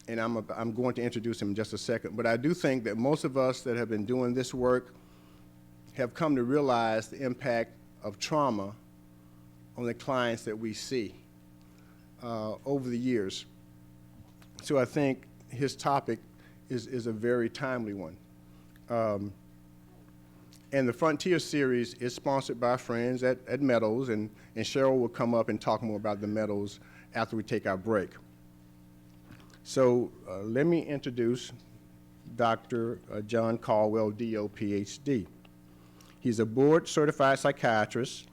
and I'm going to introduce him in just a second. But I do think that most of us that have been doing this work have come to realize the impact of trauma on the clients that we see over the years. So I think his topic is a very timely one. And the Frontier series is sponsored by friends at Meadows, and Cheryl will come up and talk more about the Meadows after we take our break. So let me introduce Dr. Jon Caldwell, DO, PhD. He's a board-certified psychiatrist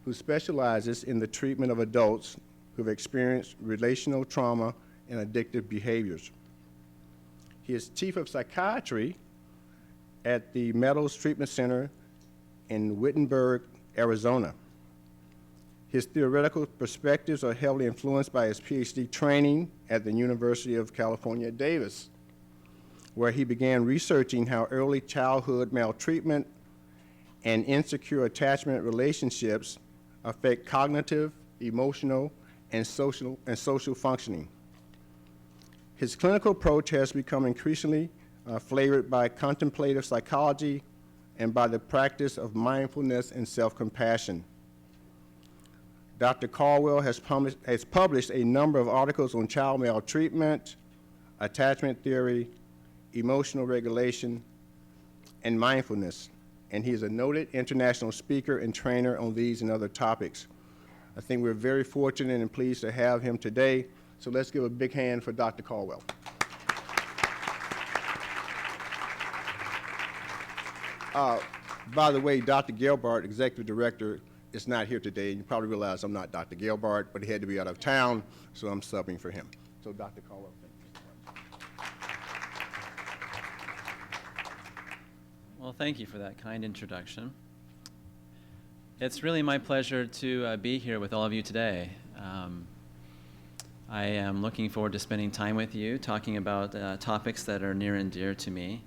who specializes in the treatment of adults who have experienced relational trauma and addictive behaviors. He is chief of psychiatry at the Meadows Treatment Center in Wittenberg, Arizona. His theoretical perspectives are heavily influenced by his PhD training at the University of California, Davis, where he began researching how early childhood maltreatment and insecure attachment relationships affect cognitive, emotional, and social functioning. His clinical approach has become increasingly flavored by contemplative psychology and by the practice of mindfulness and self-compassion. Dr. Caldwell has published a number of articles on child maltreatment, attachment theory, emotional regulation, and mindfulness, and he is a noted international speaker and trainer on these and other topics. I think we're very fortunate and pleased to have him today, so let's give a big hand for Dr. Caldwell. By the way, Dr. Gelbart, Executive Director, is not here today. You probably realize I'm not Dr. Gelbart, but he had to be out of town, so I'm subbing for him. So Dr. Caldwell, thank you. Well, thank you for that kind introduction. It's really my pleasure to be here with all of you today. I am looking forward to spending time with you, talking about topics that are near and dear to me.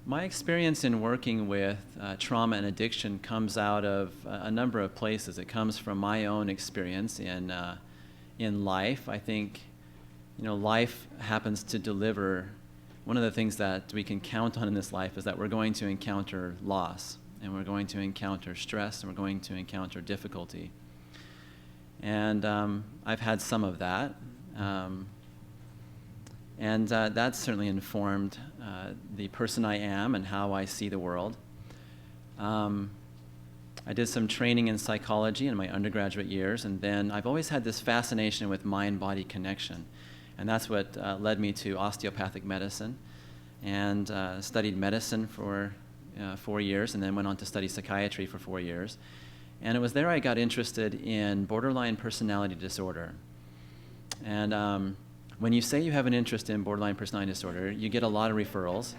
My experience in working with trauma and addiction comes out of a number of places. It comes from my own experience in life. I think, life happens to deliver. One of the things that we can count on in this life is that we're going to encounter loss, and we're going to encounter stress, and we're going to encounter difficulty. And I've had some of that. And that's certainly informed the person I am and how I see the world. I did some training in psychology in my undergraduate years, and then I've always had this fascination with mind-body connection. And that's what led me to osteopathic medicine, and studied medicine for 4 years, and then went on to study psychiatry for 4 years. And it was there I got interested in borderline personality disorder. And when you say you have an interest in borderline personality disorder, you get a lot of referrals.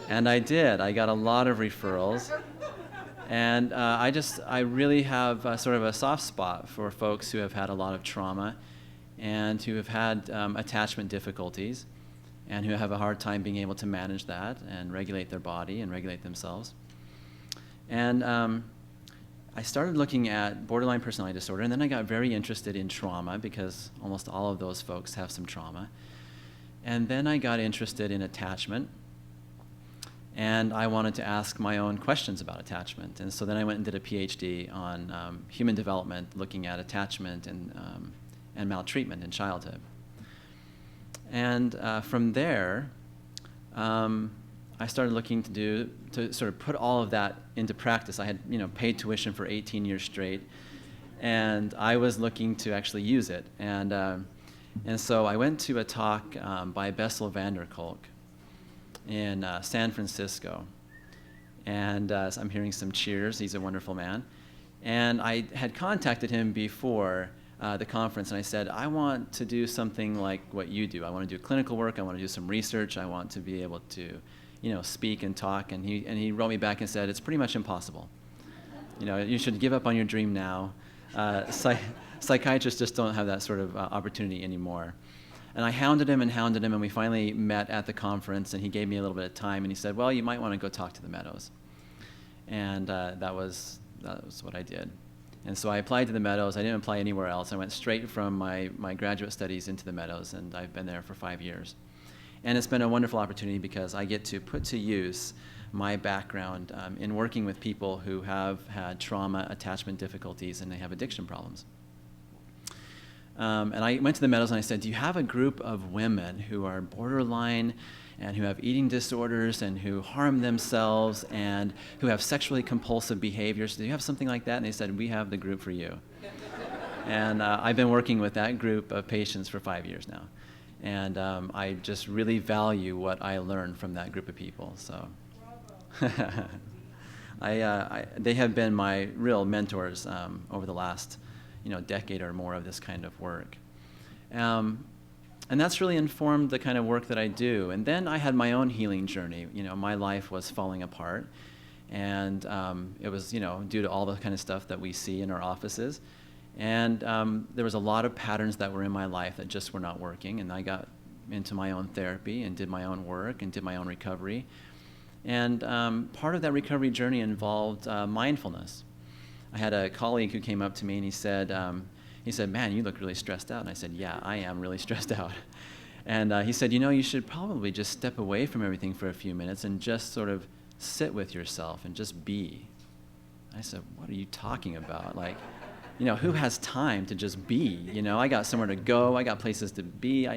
And I did. I got a lot of referrals. And I really have sort of a soft spot for folks who have had a lot of trauma and who have had attachment difficulties and who have a hard time being able to manage that and regulate their body and regulate themselves. And I started looking at borderline personality disorder, and then I got very interested in trauma because almost all of those folks have some trauma. And then I got interested in attachment, and I wanted to ask my own questions about attachment. And so then I went and did a PhD on human development, looking at attachment and maltreatment in childhood. And from there, I started looking to sort of put all of that into practice. I had paid tuition for 18 years straight, and I was looking to actually use it. And so I went to a talk by Bessel van der Kolk in San Francisco, and so I'm hearing some cheers. He's a wonderful man. And I had contacted him before the conference, and I said, I want to do something like what you do. I want to do clinical work. I want to do some research. I want to be able to speak and talk. And he wrote me back and said, it's pretty much impossible. You should give up on your dream now. Psychiatrists just don't have that sort of opportunity anymore. And I hounded him, and we finally met at the conference, and he gave me a little bit of time, and he said, well, you might want to go talk to the Meadows. And that was what I did. And so I applied to the Meadows. I didn't apply anywhere else. I went straight from my graduate studies into the Meadows, and I've been there for 5 years. And it's been a wonderful opportunity because I get to put to use my background in working with people who have had trauma, attachment difficulties, and they have addiction problems. And I went to the Meadows and I said, do you have a group of women who are borderline and who have eating disorders and who harm themselves and who have sexually compulsive behaviors? Do you have something like that? And they said, we have the group for you. And I've been working with that group of patients for 5 years now. And I just really value what I learned from that group of people. So they have been my real mentors over the last decade or more of this kind of work. And that's really informed the kind of work that I do. And then I had my own healing journey. My life was falling apart. And it was, due to all the kind of stuff that we see in our offices. And there was a lot of patterns that were in my life that just were not working. And I got into my own therapy and did my own work and did my own recovery. And part of that recovery journey involved mindfulness. I had a colleague who came up to me and he said, man, you look really stressed out. And I said, yeah, I am really stressed out. And he said, you should probably just step away from everything for a few minutes and just sort of sit with yourself and just be. I said, what are you talking about? Who has time to just be? I got somewhere to go. I got places to be.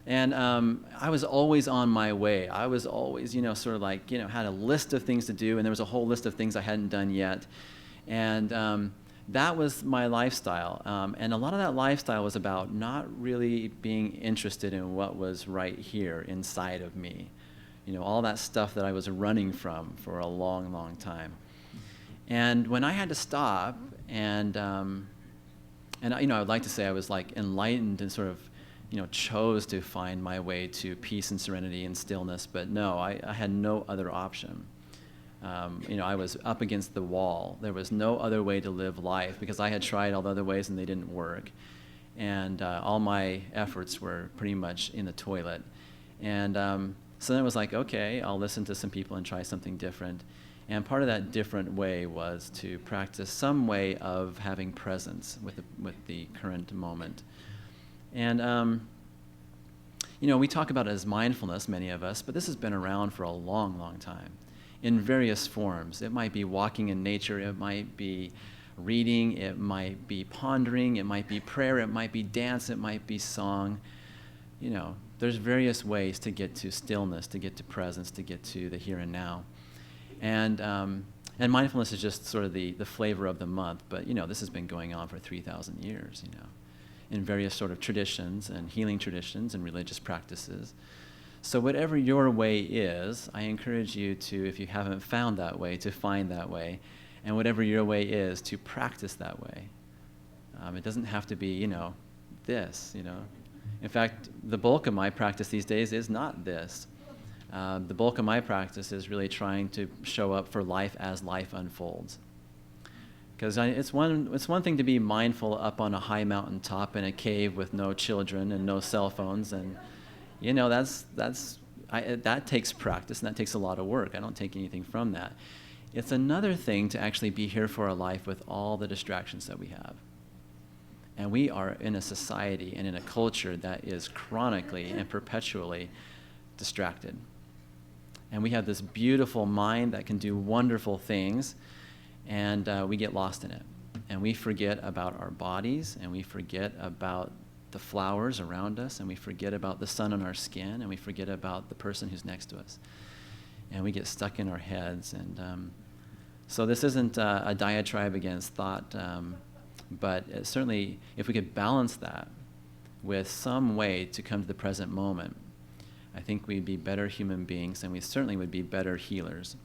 And I was always on my way. I was always, sort of had a list of things to do, and there was a whole list of things I hadn't done yet. And that was my lifestyle. And a lot of that lifestyle was about not really being interested in what was right here inside of me. All that stuff that I was running from for a long, long time. And when I had to stop, and I would like to say I was enlightened and sort of, chose to find my way to peace and serenity and stillness, but no, I had no other option. I was up against the wall. There was no other way to live life because I had tried all the other ways and they didn't work. And all my efforts were pretty much in the toilet. And so then it was okay, I'll listen to some people and try something different. And part of that different way was to practice some way of having presence with the current moment. And, we talk about it as mindfulness, many of us, but this has been around for a long, long time in various forms. It might be walking in nature, it might be reading, it might be pondering, it might be prayer, it might be dance, it might be song. There's various ways to get to stillness, to get to presence, to get to the here and now. And mindfulness is just sort of the flavor of the month, but this has been going on for 3,000 years, in various sort of traditions and healing traditions and religious practices. So whatever your way is, I encourage you to, if you haven't found that way, to find that way, and whatever your way is, to practice that way. It doesn't have to be, this. In fact, the bulk of my practice these days is not this. The bulk of my practice is really trying to show up for life as life unfolds. Because it's one thing to be mindful up on a high mountaintop in a cave with no children and no cell phones, and that takes practice and that takes a lot of work. I don't take anything from that. It's another thing to actually be here for our life with all the distractions that we have. And we are in a society and in a culture that is chronically and perpetually distracted. And we have this beautiful mind that can do wonderful things, and we get lost in it. And we forget about our bodies, and we forget about the flowers around us, and we forget about the sun on our skin, and we forget about the person who's next to us. And we get stuck in our heads. And so this isn't a diatribe against thought, but certainly if we could balance that with some way to come to the present moment, I think we'd be better human beings, and we certainly would be better healers.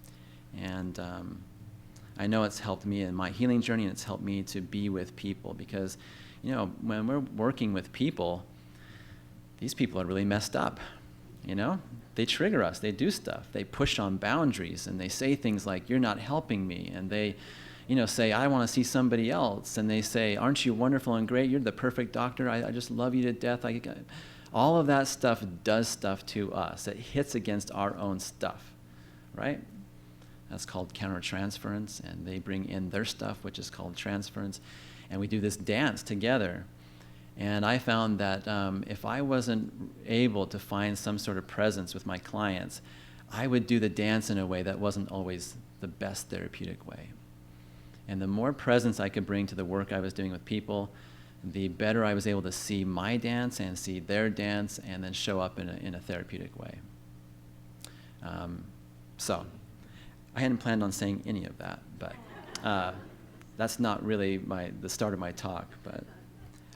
And I know it's helped me in my healing journey, and it's helped me to be with people because, when we're working with people, these people are really messed up, They trigger us, they do stuff, they push on boundaries, and they say things like, you're not helping me, and they, say, I want to see somebody else, and they say, aren't you wonderful and great, you're the perfect doctor, I just love you to death. All of that stuff does stuff to us. It hits against our own stuff, right? That's called countertransference, and they bring in their stuff, which is called transference, and we do this dance together. And I found that if I wasn't able to find some sort of presence with my clients, I would do the dance in a way that wasn't always the best therapeutic way. And the more presence I could bring to the work I was doing with people, the better I was able to see my dance and see their dance and then show up in a therapeutic way. So I hadn't planned on saying any of that, but that's not really the start of my talk. But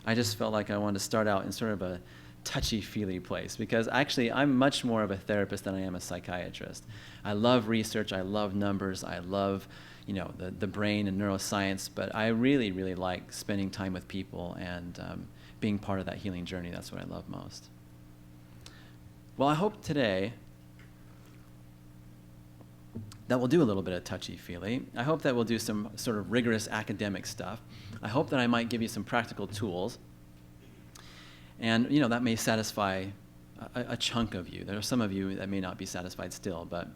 I just felt like I wanted to start out in sort of a touchy-feely place, because actually I'm much more of a therapist than I am a psychiatrist. I love research, I love numbers, I love the brain and neuroscience, but I really, really like spending time with people and being part of that healing journey. That's what I love most. Well, I hope today that we'll do a little bit of touchy-feely. I hope that we'll do some sort of rigorous academic stuff. I hope that I might give you some practical tools. And, that may satisfy a chunk of you. There are some of you that may not be satisfied still, but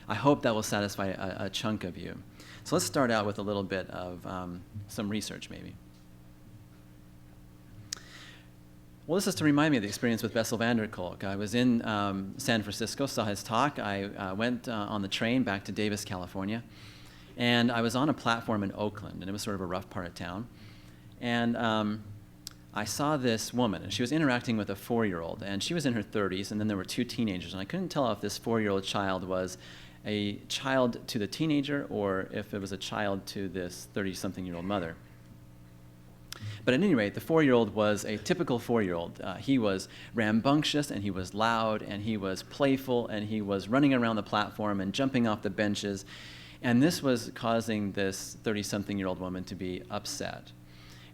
I hope that will satisfy a chunk of you. So let's start out with a little bit of some research, maybe. Well, this is to remind me of the experience with Bessel van der Kolk. I was in San Francisco, saw his talk. I went on the train back to Davis, California, and I was on a platform in Oakland, and it was sort of a rough part of town. And I saw this woman, and she was interacting with a 4-year-old, and she was in her 30s, and then there were 2 teenagers, and I couldn't tell if this 4-year-old child was a child to the teenager or if it was a child to this 30-something-year-old mother. But at any rate, the 4-year-old was a typical 4-year-old. He was rambunctious, and he was loud, and he was playful, and he was running around the platform and jumping off the benches, and this was causing this 30-something-year-old woman to be upset.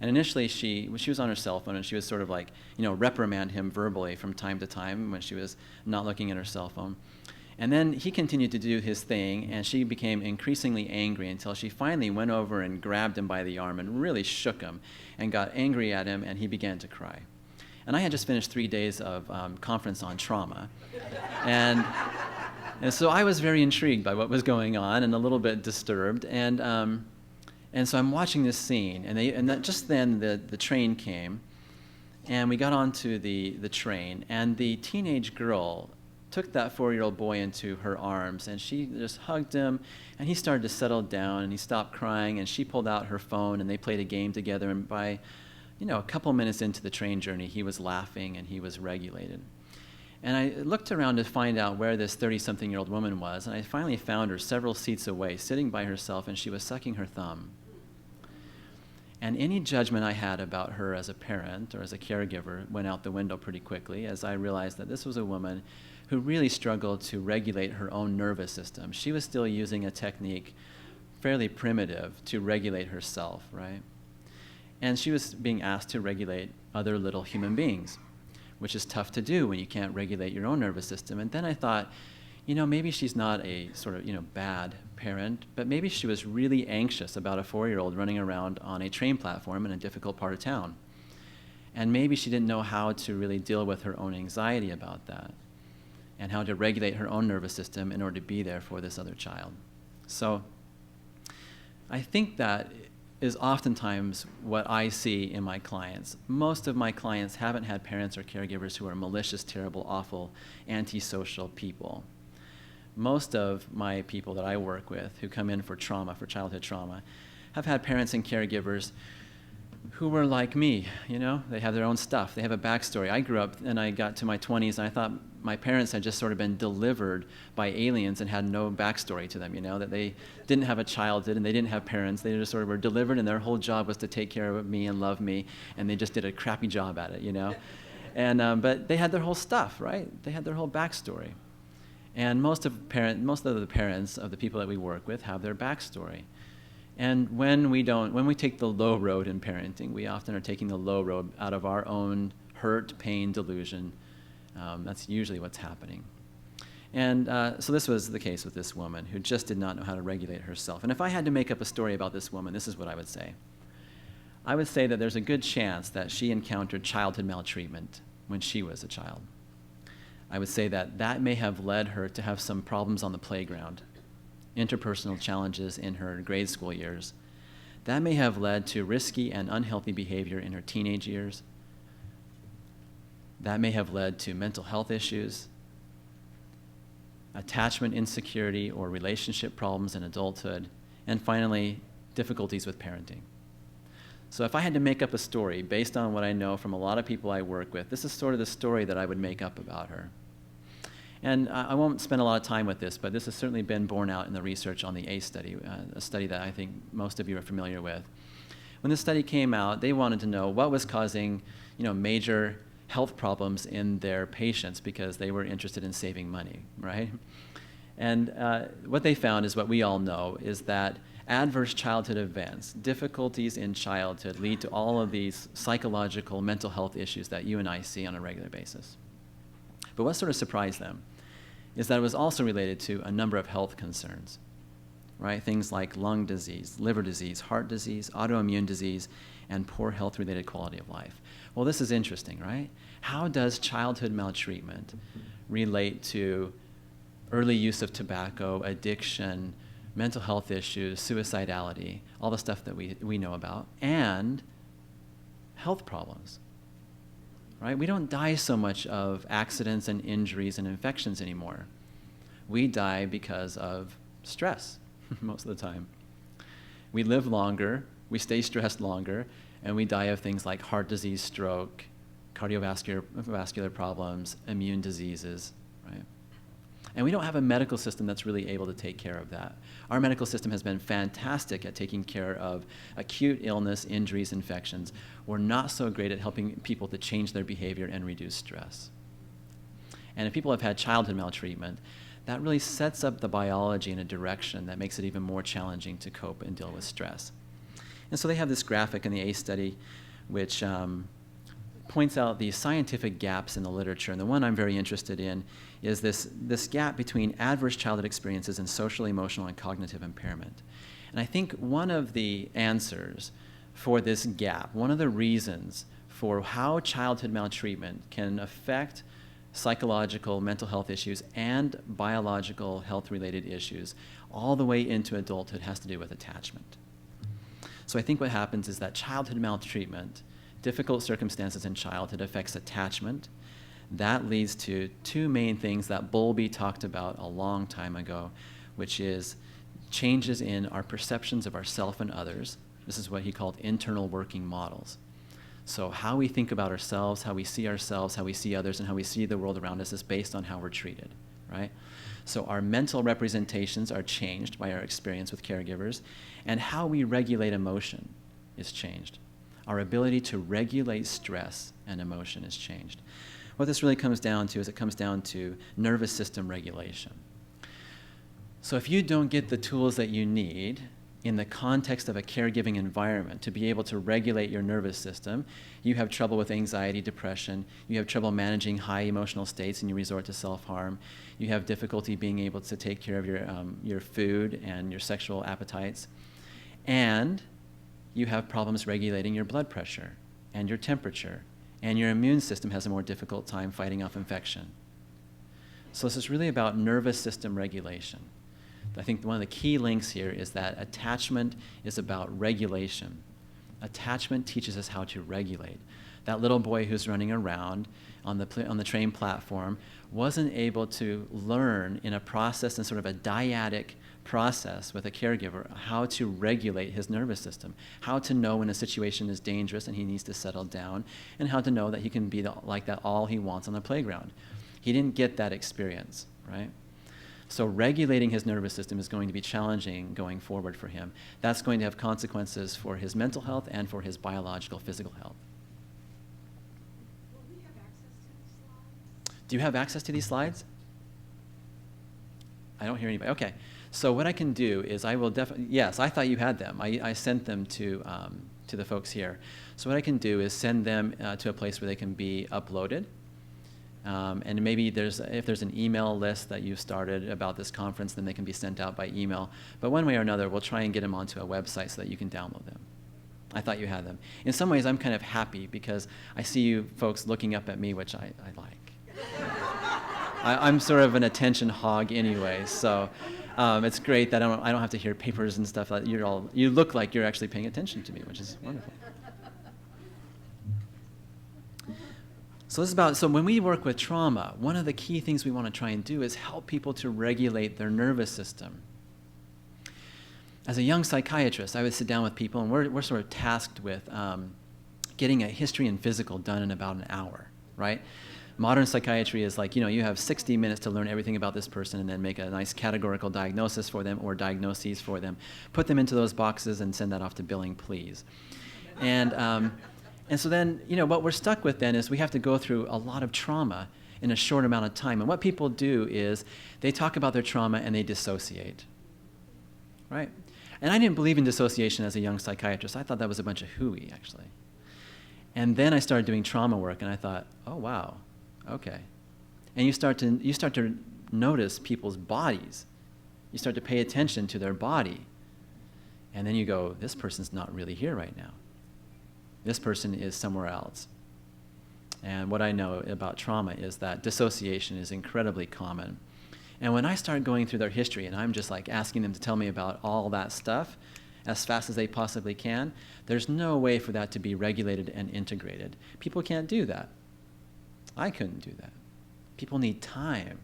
And initially, she was on her cell phone, and she was sort of like, reprimand him verbally from time to time when she was not looking at her cell phone. And then he continued to do his thing, and she became increasingly angry until she finally went over and grabbed him by the arm and really shook him and got angry at him, and he began to cry. And I had just finished 3 days of conference on trauma. And so I was very intrigued by what was going on and a little bit disturbed. And so I'm watching this scene, and just then the train came, and we got onto the train, and the teenage girl took that 4-year-old boy into her arms, and she just hugged him, and he started to settle down, and he stopped crying, and she pulled out her phone, and they played a game together, and by a couple minutes into the train journey, he was laughing, and he was regulated. And I looked around to find out where this 30-something-year-old woman was, and I finally found her several seats away, sitting by herself, and she was sucking her thumb. And any judgment I had about her as a parent or as a caregiver went out the window pretty quickly, as I realized that this was a woman who really struggled to regulate her own nervous system. She was still using a technique fairly primitive to regulate herself, right? And she was being asked to regulate other little human beings, which is tough to do when you can't regulate your own nervous system. And then I thought, maybe she's not a sort of, bad parent, but maybe she was really anxious about a 4-year-old running around on a train platform in a difficult part of town. And maybe she didn't know how to really deal with her own anxiety about that and how to regulate her own nervous system in order to be there for this other child. So I think that is oftentimes what I see in my clients. Most of my clients haven't had parents or caregivers who are malicious, terrible, awful, antisocial people. Most of my people that I work with who come in for trauma, for childhood trauma, have had parents and caregivers who were like me, They have their own stuff. They have a backstory. I grew up and I got to my 20s and I thought my parents had just sort of been delivered by aliens and had no backstory to them, that they didn't have a childhood and they didn't have parents. They just sort of were delivered and their whole job was to take care of me and love me, and they just did a crappy job at it, And but they had their whole stuff, right? They had their whole backstory. And most of the parents of the people that we work with have their backstory. And when we take the low road in parenting, we often are taking the low road out of our own hurt, pain, delusion. That's usually what's happening. And so this was the case with this woman who just did not know how to regulate herself. And if I had to make up a story about this woman, this is what I would say. I would say that there's a good chance that she encountered childhood maltreatment when she was a child. I would say that may have led her to have some problems on the playground interpersonal challenges in her grade school years. That may have led to risky and unhealthy behavior in her teenage years. That may have led to mental health issues, attachment insecurity or relationship problems in adulthood, and finally, difficulties with parenting. So if I had to make up a story based on what I know from a lot of people I work with, this is sort of the story that I would make up about her. And I won't spend a lot of time with this, but this has certainly been borne out in the research on the ACE study, a study that I think most of you are familiar with. When this study came out, they wanted to know what was causing, major health problems in their patients because they were interested in saving money, right? And what they found is what we all know, is that adverse childhood events, difficulties in childhood, lead to all of these psychological, mental health issues that you and I see on a regular basis. But what sort of surprised them is that it was also related to a number of health concerns, right? Things like lung disease, liver disease, heart disease, autoimmune disease, and poor health-related quality of life. Well, this is interesting, right? How does childhood maltreatment relate to early use of tobacco, addiction, mental health issues, suicidality, all the stuff that we know about, and health problems? Right? We don't die so much of accidents and injuries and infections anymore. We die because of stress most of the time. We live longer, we stay stressed longer, and we die of things like heart disease, stroke, vascular problems, immune diseases, right? And we don't have a medical system that's really able to take care of that. Our medical system has been fantastic at taking care of acute illness, injuries, infections. We're not so great at helping people to change their behavior and reduce stress. And if people have had childhood maltreatment, that really sets up the biology in a direction that makes it even more challenging to cope and deal with stress. And so they have this graphic in the ACE study which points out the scientific gaps in the literature. And the one I'm very interested in is this gap between adverse childhood experiences and social, emotional, and cognitive impairment. And I think one of the answers for this gap, one of the reasons for how childhood maltreatment can affect psychological, mental health issues and biological health-related issues all the way into adulthood has to do with attachment. So I think what happens is that childhood maltreatment, difficult circumstances in childhood, affects attachment. That leads to two main things that Bowlby talked about a long time ago, which is changes in our perceptions of ourself and others. This is what he called internal working models. So how we think about ourselves, how we see others, and how we see the world around us is based on how we're treated, right? So our mental representations are changed by our experience with caregivers, and how we regulate emotion is changed. Our ability to regulate stress and emotion is changed. What this really comes down to is it comes down to nervous system regulation. So if you don't get the tools that you need in the context of a caregiving environment to be able to regulate your nervous system, you have trouble with anxiety, depression, you have trouble managing high emotional states and you resort to self-harm, you have difficulty being able to take care of your food and your sexual appetites, and you have problems regulating your blood pressure and your temperature, and your immune system has a more difficult time fighting off infection. So this is really about nervous system regulation. I think one of the key links here is that attachment is about regulation. Attachment teaches us how to regulate. That little boy who's running around on the train platform wasn't able to learn in a process, in sort of a dyadic process with a caregiver, how to regulate his nervous system, how to know when a situation is dangerous and he needs to settle down, and how to know that he can be like that all he wants on the playground. He didn't get that experience, right? So regulating his nervous system is going to be challenging going forward for him. That's going to have consequences for his mental health and for his biological, physical health. Will we have access to the slides? Do you have access to these slides? I don't hear anybody. Okay. So what I can do is I will definitely, yes, I thought you had them. I sent them to the folks here. So what I can do is send them to a place where they can be uploaded. And maybe if there's an email list that you've started about this conference, then they can be sent out by email. But one way or another, we'll try and get them onto a website so that you can download them. I thought you had them. In some ways, I'm kind of happy because I see you folks looking up at me, which I like. I'm sort of an attention hog anyway, so It's great that I don't have to hear papers and stuff. Like you look like you're actually paying attention to me, which is wonderful. So when we work with trauma, one of the key things we want to try and do is help people to regulate their nervous system. As a young psychiatrist, I would sit down with people, and we're sort of tasked with getting a history and physical done in about an hour, right? Modern psychiatry is like, you have 60 minutes to learn everything about this person and then make a nice categorical diagnosis for them or diagnoses for them, put them into those boxes and send that off to billing, please. And so then, what we're stuck with then is we have to go through a lot of trauma in a short amount of time. And what people do is they talk about their trauma and they dissociate, right? And I didn't believe in dissociation as a young psychiatrist. I thought that was a bunch of hooey, actually. And then I started doing trauma work, and I thought, oh, wow, okay. And you start to notice people's bodies. You start to pay attention to their body. And then you go, this person's not really here right now. This person is somewhere else. And what I know about trauma is that dissociation is incredibly common. And when I start going through their history and I'm just like asking them to tell me about all that stuff as fast as they possibly can, there's no way for that to be regulated and integrated. People can't do that. I couldn't do that. People need time.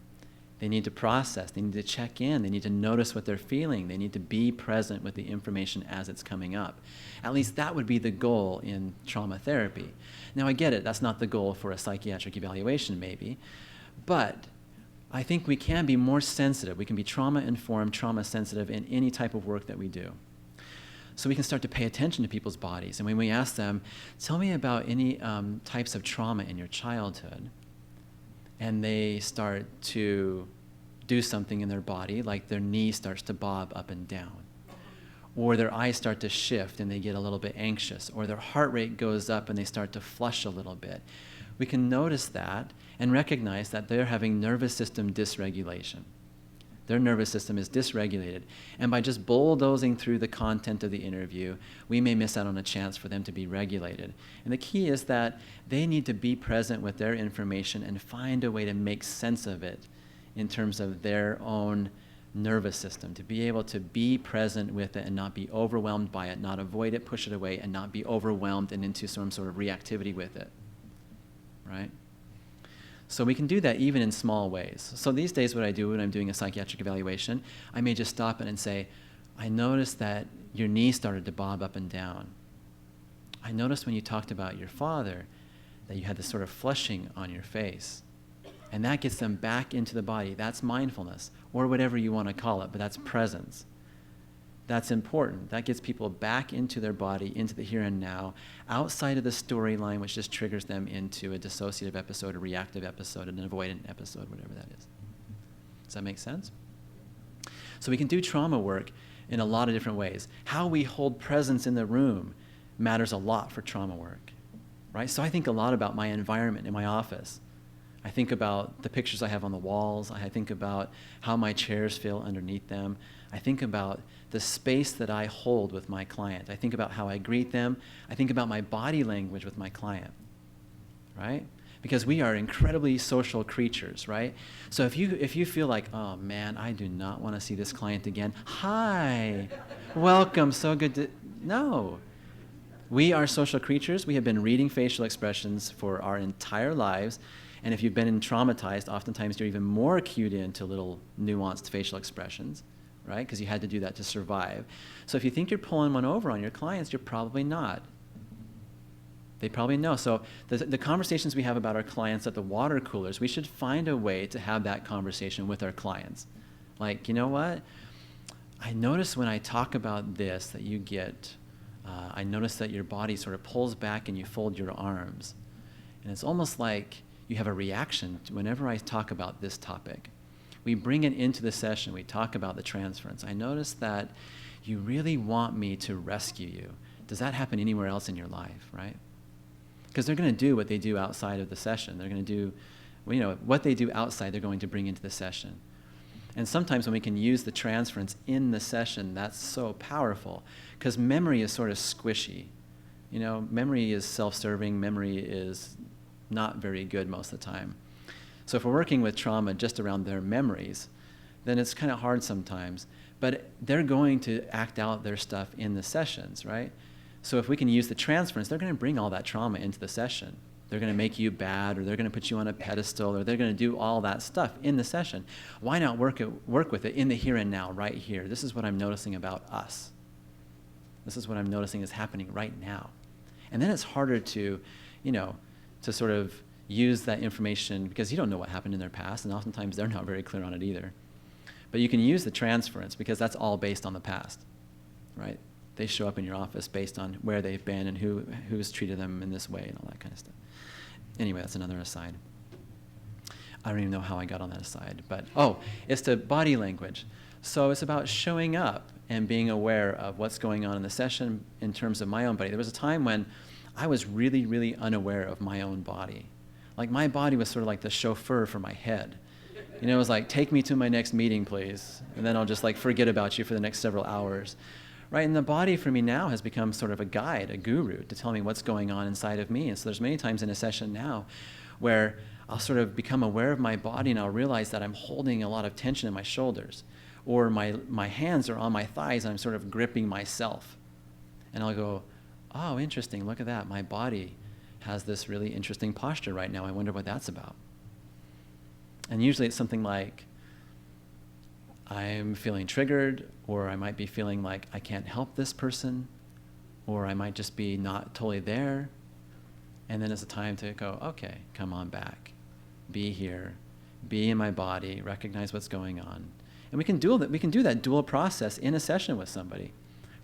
They need to process. They need to check in. They need to notice what they're feeling. They need to be present with the information as it's coming up. At least that would be the goal in trauma therapy. Now, I get it. That's not the goal for a psychiatric evaluation, maybe. But I think we can be more sensitive. We can be trauma-informed, trauma-sensitive in any type of work that we do. So we can start to pay attention to people's bodies. And when we ask them, tell me about any types of trauma in your childhood, and they start to do something in their body, like their knee starts to bob up and down, or their eyes start to shift and they get a little bit anxious, or their heart rate goes up and they start to flush a little bit. We can notice that and recognize that they're having nervous system dysregulation. Their nervous system is dysregulated. And by just bulldozing through the content of the interview, we may miss out on a chance for them to be regulated. And the key is that they need to be present with their information and find a way to make sense of it in terms of their own nervous system, to be able to be present with it and not be overwhelmed by it, not avoid it, push it away, and not be overwhelmed and into some sort of reactivity with it, right? So we can do that even in small ways. So these days what I do when I'm doing a psychiatric evaluation, I may just stop it and say, I noticed that your knee started to bob up and down. I noticed when you talked about your father that you had this sort of flushing on your face. And that gets them back into the body. That's mindfulness, or whatever you want to call it, but that's presence. That's important. That gets people back into their body, into the here and now, outside of the storyline, which just triggers them into a dissociative episode, a reactive episode, an avoidant episode, whatever that is. Does that make sense? So we can do trauma work in a lot of different ways. How we hold presence in the room matters a lot for trauma work, right? So I think a lot about my environment in my office. I think about the pictures I have on the walls. I think about how my chairs feel underneath them. I think about the space that I hold with my client. I think about how I greet them. I think about my body language with my client, right? Because we are incredibly social creatures, right? So if you feel like, oh man, I do not want to see this client again. Hi, welcome, so good to, no. We are social creatures. We have been reading facial expressions for our entire lives. And if you've been traumatized, oftentimes you're even more cued into little nuanced facial expressions, right? Because you had to do that to survive. So if you think you're pulling one over on your clients, you're probably not. They probably know. So the conversations we have about our clients at the water coolers, we should find a way to have that conversation with our clients. Like, you know what? I notice when I talk about this that you get, I notice that your body sort of pulls back and you fold your arms. And it's almost like you have a reaction to whenever I talk about this topic. We bring it into the session. We talk about the transference. I notice that you really want me to rescue you. Does that happen anywhere else in your life, right? Because they're going to do what they do outside of the session. They're going to do, well, you know, what they do outside, they're going to bring into the session. And sometimes when we can use the transference in the session, that's so powerful because memory is sort of squishy. You know, memory is self-serving. Memory is not very good most of the time. So if we're working with trauma just around their memories, then it's kind of hard sometimes. But they're going to act out their stuff in the sessions, right? So if we can use the transference, they're going to bring all that trauma into the session. They're going to make you bad, or they're going to put you on a pedestal, or they're going to do all that stuff in the session. Why not work with it in the here and now, right here? This is what I'm noticing about us. This is what I'm noticing is happening right now. And then it's harder to, to sort of use that information, because you don't know what happened in their past, and oftentimes they're not very clear on it either. But you can use the transference, because that's all based on the past, right? They show up in your office based on where they've been and who's treated them in this way and all that kind of stuff. Anyway, that's another aside. I don't even know how I got on that aside, but it's the body language. So it's about showing up and being aware of what's going on in the session in terms of my own body. There was a time when I was really, really unaware of my own body. Like, my body was sort of like the chauffeur for my head. It was like, take me to my next meeting, please, and then I'll just forget about you for the next several hours. Right, and the body for me now has become sort of a guide, a guru, to tell me what's going on inside of me. And so there's many times in a session now where I'll sort of become aware of my body, and I'll realize that I'm holding a lot of tension in my shoulders, or my hands are on my thighs and I'm sort of gripping myself. And I'll go, oh, interesting, look at that. My body has this really interesting posture right now. I wonder what that's about. And usually it's something like, I'm feeling triggered, or I might be feeling like I can't help this person, or I might just be not totally there. And then it's a time to go, okay, come on back. Be here. Be in my body. Recognize what's going on. And we can do that dual process in a session with somebody.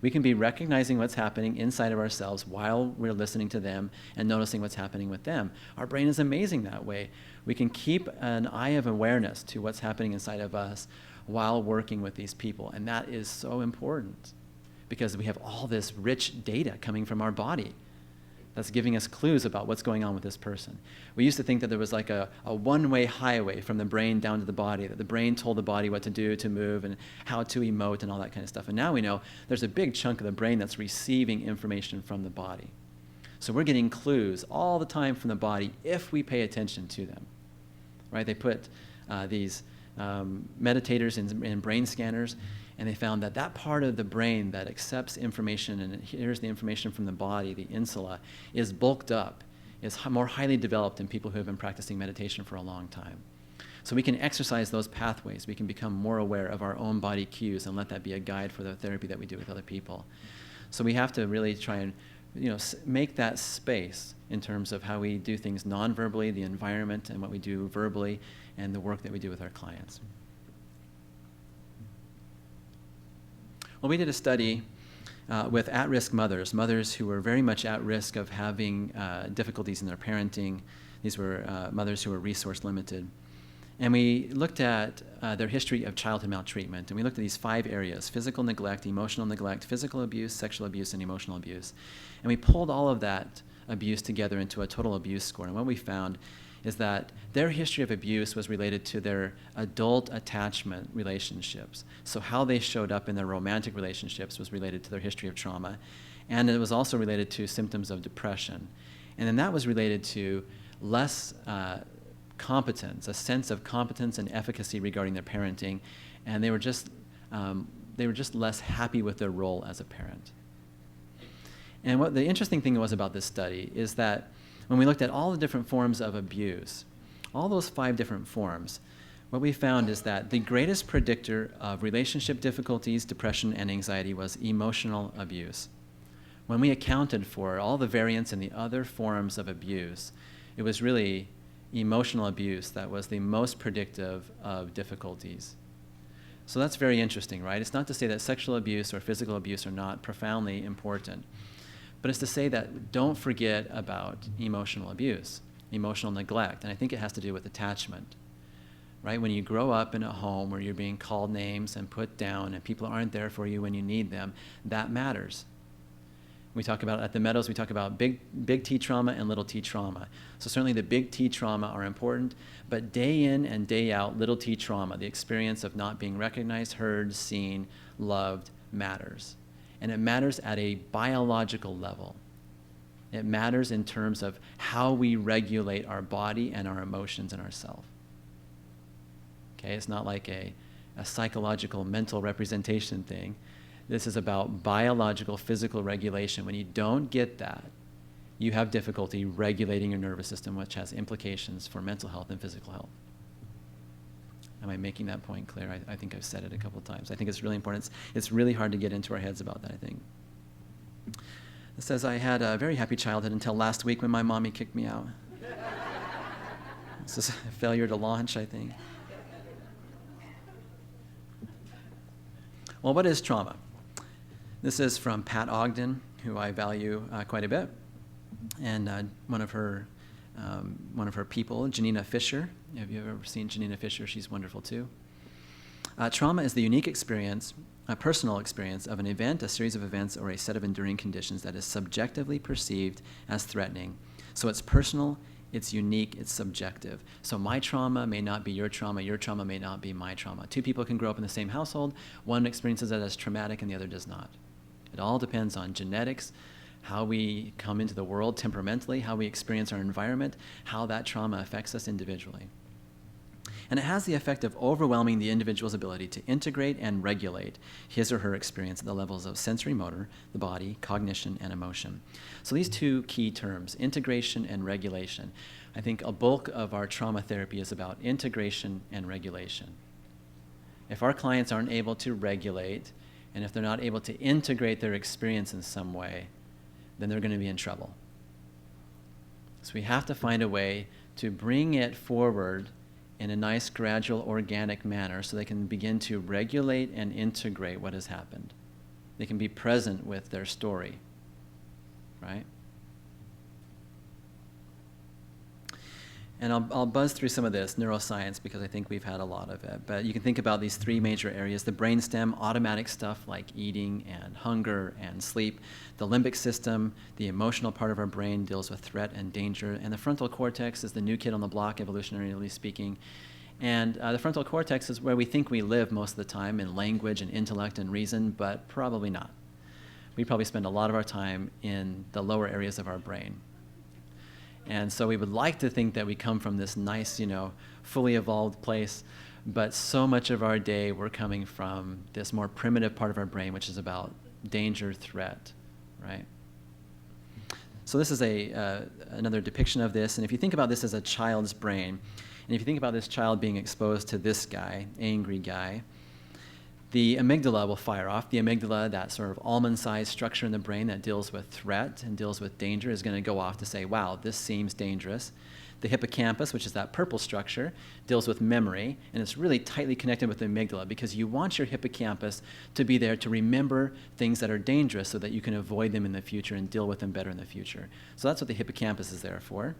We can be recognizing what's happening inside of ourselves while we're listening to them and noticing what's happening with them. Our brain is amazing that way. We can keep an eye of awareness to what's happening inside of us while working with these people. And that is so important, because we have all this rich data coming from our body that's giving us clues about what's going on with this person. We used to think that there was like a one-way highway from the brain down to the body, that the brain told the body what to do, to move, and how to emote and all that kind of stuff. And now we know there's a big chunk of the brain that's receiving information from the body. So we're getting clues all the time from the body if we pay attention to them, right? They put these meditators in brain scanners, and they found that part of the brain that accepts information and hears the information from the body, the insula, is bulked up, is more highly developed in people who have been practicing meditation for a long time. So we can exercise those pathways. We can become more aware of our own body cues and let that be a guide for the therapy that we do with other people. So we have to really try and make that space in terms of how we do things non-verbally, the environment, and what we do verbally, and the work that we do with our clients. Well, we did a study with at-risk mothers who were very much at risk of having difficulties in their parenting. These were mothers who were resource limited. And we looked at their history of childhood maltreatment, and we looked at these 5 areas: physical neglect, emotional neglect, physical abuse, sexual abuse, and emotional abuse. And we pulled all of that abuse together into a total abuse score. And what we found is that their history of abuse was related to their adult attachment relationships. So how they showed up in their romantic relationships was related to their history of trauma. And it was also related to symptoms of depression. And then that was related to less competence, a sense of competence and efficacy regarding their parenting. And they were just less happy with their role as a parent. And what the interesting thing was about this study is that when we looked at all the different forms of abuse, all those 5 different forms, what we found is that the greatest predictor of relationship difficulties, depression, and anxiety was emotional abuse. When we accounted for all the variants in the other forms of abuse, it was really emotional abuse that was the most predictive of difficulties. So that's very interesting, right? It's not to say that sexual abuse or physical abuse are not profoundly important, but it's to say that don't forget about emotional abuse, emotional neglect. And I think it has to do with attachment, right? When you grow up in a home where you're being called names and put down and people aren't there for you when you need them, that matters. We talk about, at the Meadows, we talk about big T trauma and little T trauma. So certainly the big T trauma are important, but day in and day out, little T trauma, the experience of not being recognized, heard, seen, loved, matters. And it matters at a biological level. It matters in terms of how we regulate our body and our emotions and ourselves. Okay, it's not like a a psychological, mental representation thing. This is about biological, physical regulation. When you don't get that, you have difficulty regulating your nervous system, which has implications for mental health and physical health. Am I making that point clear? I think I've said it a couple of times. I think it's really important. It's really hard to get into our heads about that, I think. It says, I had a very happy childhood until last week when my mommy kicked me out. This is a failure to launch, I think. Well, what is trauma? This is from Pat Ogden, who I value quite a bit, and one of her people, Janina Fisher. Have you ever seen Janina Fisher? She's wonderful too. Trauma is the unique experience, a personal experience of an event, a series of events, or a set of enduring conditions that is subjectively perceived as threatening. So it's personal, it's unique, it's subjective. So my trauma may not be your trauma may not be my trauma. Two people can grow up in the same household. One experiences it as traumatic and the other does not. It all depends on genetics, how we come into the world temperamentally, how we experience our environment, how that trauma affects us individually. And it has the effect of overwhelming the individual's ability to integrate and regulate his or her experience at the levels of sensory motor, the body, cognition, and emotion. So these two key terms, integration and regulation, I think a bulk of our trauma therapy is about integration and regulation. If our clients aren't able to regulate, and if they're not able to integrate their experience in some way, then they're going to be in trouble. So we have to find a way to bring it forward in a nice, gradual, organic manner so they can begin to regulate and integrate what has happened. They can be present with their story, right? And I'll buzz through some of this neuroscience because I think we've had a lot of it. But you can think about these three major areas: the brainstem, automatic stuff like eating and hunger and sleep; the limbic system, the emotional part of our brain, deals with threat and danger; and the frontal cortex is the new kid on the block, evolutionarily speaking. And the frontal cortex is where we think we live most of the time, in language and intellect and reason, but probably not. We probably spend a lot of our time in the lower areas of our brain. And so we would like to think that we come from this nice, fully evolved place, but so much of our day we're coming from this more primitive part of our brain, which is about danger, threat, right? So this is another depiction of this, and if you think about this as a child's brain, and if you think about this child being exposed to this guy, angry guy, the amygdala will fire off. The amygdala, that sort of almond-sized structure in the brain that deals with threat and deals with danger, is going to go off to say, wow, this seems dangerous. The hippocampus, which is that purple structure, deals with memory, and it's really tightly connected with the amygdala because you want your hippocampus to be there to remember things that are dangerous so that you can avoid them in the future and deal with them better in the future. So that's what the hippocampus is there for.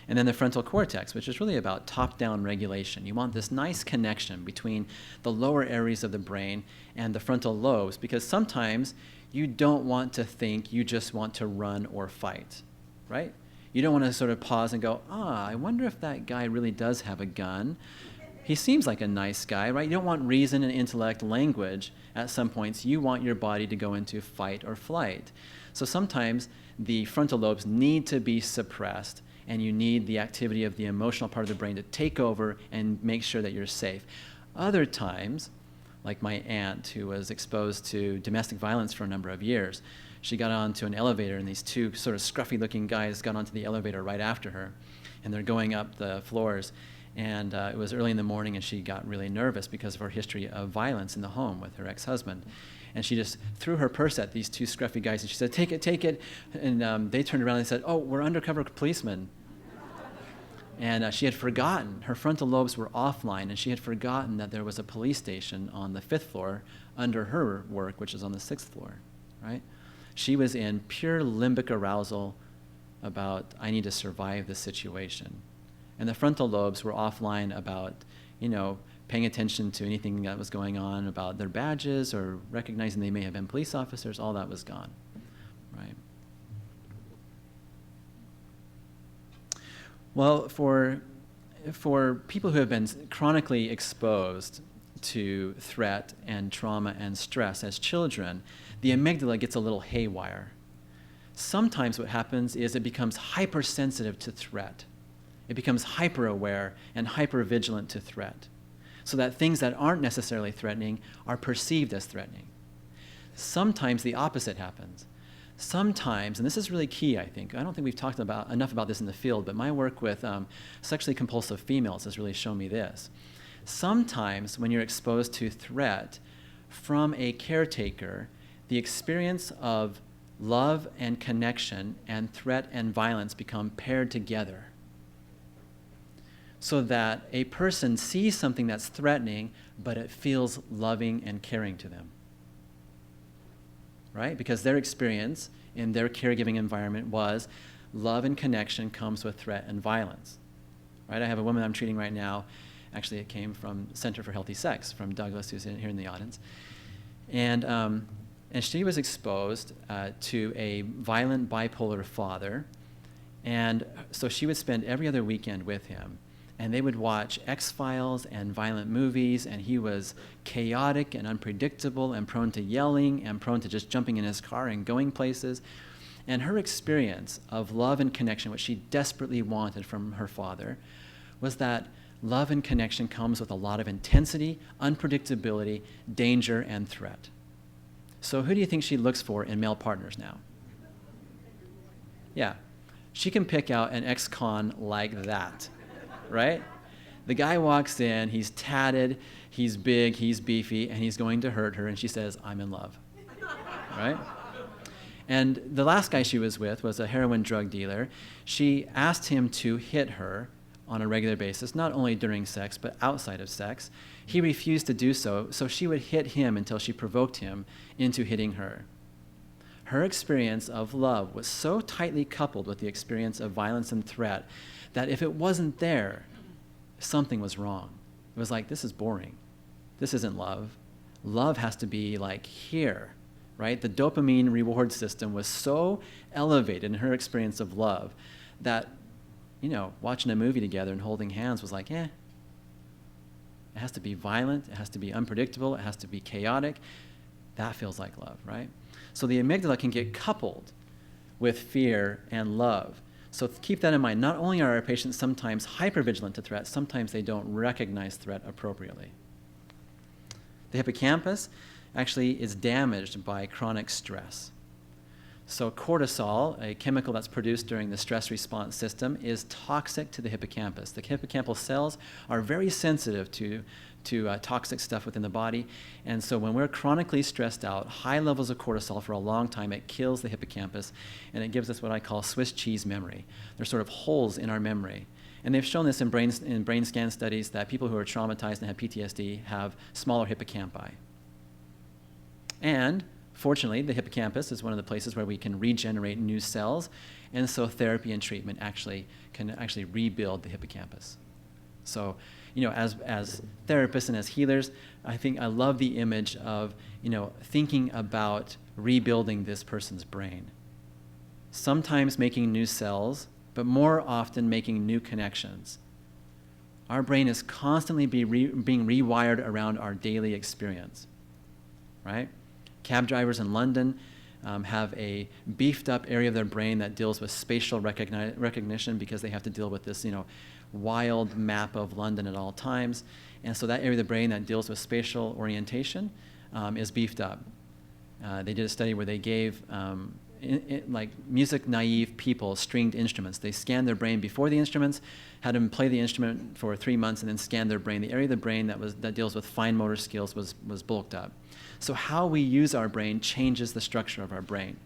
And then the frontal cortex, which is really about top-down regulation. You want this nice connection between the lower areas of the brain and the frontal lobes, because sometimes you don't want to think, you just want to run or fight, right? You don't want to sort of pause and go, I wonder if that guy really does have a gun. He seems like a nice guy, right? You don't want reason and intellect language at some points. You want your body to go into fight or flight. So sometimes the frontal lobes need to be suppressed, and you need the activity of the emotional part of the brain to take over and make sure that you're safe. Other times, like my aunt who was exposed to domestic violence for a number of years, she got onto an elevator and these two sort of scruffy-looking guys got onto the elevator right after her, and they're going up the floors. And it was early in the morning, and she got really nervous because of her history of violence in the home with her ex-husband. And she just threw her purse at these two scruffy guys, and she said, take it, take it. And they turned around and said, oh, we're undercover policemen. And she had forgotten, her frontal lobes were offline, and she had forgotten that there was a police station on the 5th floor under her work, which is on the 6th floor, right? She was in pure limbic arousal about, I need to survive this situation. And the frontal lobes were offline about, paying attention to anything that was going on about their badges or recognizing they may have been police officers. All that was gone, right? Well, for people who have been chronically exposed to threat and trauma and stress as children, the amygdala gets a little haywire. Sometimes what happens is it becomes hypersensitive to threat. It becomes hyper-aware and hyper-vigilant to threat. so that things that aren't necessarily threatening are perceived as threatening. Sometimes the opposite happens. Sometimes, and this is really key, I think, I don't think we've talked enough about this in the field, but my work with sexually compulsive females has really shown me this. Sometimes when you're exposed to threat from a caretaker, the experience of love and connection and threat and violence become paired together, so that a person sees something that's threatening, but it feels loving and caring to them. Right? Because their experience in their caregiving environment was love and connection comes with threat and violence. Right? I have a woman I'm treating right now. Actually, it came from Center for Healthy Sex, from Douglas, who's here in the audience. And she was exposed to a violent bipolar father. And so she would spend every other weekend with him. And they would watch X-Files and violent movies, and he was chaotic and unpredictable and prone to yelling and prone to just jumping in his car and going places. And her experience of love and connection, which she desperately wanted from her father, was that love and connection comes with a lot of intensity, unpredictability, danger, and threat. So who do you think she looks for in male partners now? Yeah, she can pick out an ex-con like that. Right? The guy walks in, he's tatted, he's big, he's beefy, and he's going to hurt her, and she says, I'm in love. Right? And the last guy she was with was a heroin drug dealer. She asked him to hit her on a regular basis, not only during sex, but outside of sex. He refused to do so, so she would hit him until she provoked him into hitting her. Her experience of love was so tightly coupled with the experience of violence and threat that if it wasn't there, something was wrong. It was like, this is boring. This isn't love. Love has to be like here, right? The dopamine reward system was so elevated in her experience of love that, watching a movie together and holding hands was like, It has to be violent. It has to be unpredictable. It has to be chaotic. That feels like love, right? So the amygdala can get coupled with fear and love. So keep that in mind. Not only are our patients sometimes hypervigilant to threat, sometimes they don't recognize threat appropriately. The hippocampus actually is damaged by chronic stress. So cortisol, a chemical that's produced during the stress response system, is toxic to the hippocampus. The hippocampal cells are very sensitive to toxic stuff within the body. And so when we're chronically stressed out, high levels of cortisol for a long time, it kills the hippocampus, and it gives us what I call Swiss cheese memory. There's sort of holes in our memory. And they've shown this in brain scan studies that people who are traumatized and have PTSD have smaller hippocampi. And fortunately, the hippocampus is one of the places where we can regenerate new cells, and so therapy and treatment can actually rebuild the hippocampus. So, as therapists and as healers, I think I love the image of, thinking about rebuilding this person's brain. Sometimes making new cells, but more often making new connections. Our brain is constantly being rewired around our daily experience, right? Cab drivers in London have a beefed up area of their brain that deals with spatial recognition because they have to deal with this, wild map of London at all times. And so that area of the brain that deals with spatial orientation is beefed up. They did a study where they gave like music naive people stringed instruments. They scanned their brain before the instruments, had them play the instrument for 3 months, and then scanned their brain. The area of the brain that deals with fine motor skills was bulked up. So how we use our brain changes the structure of our brain.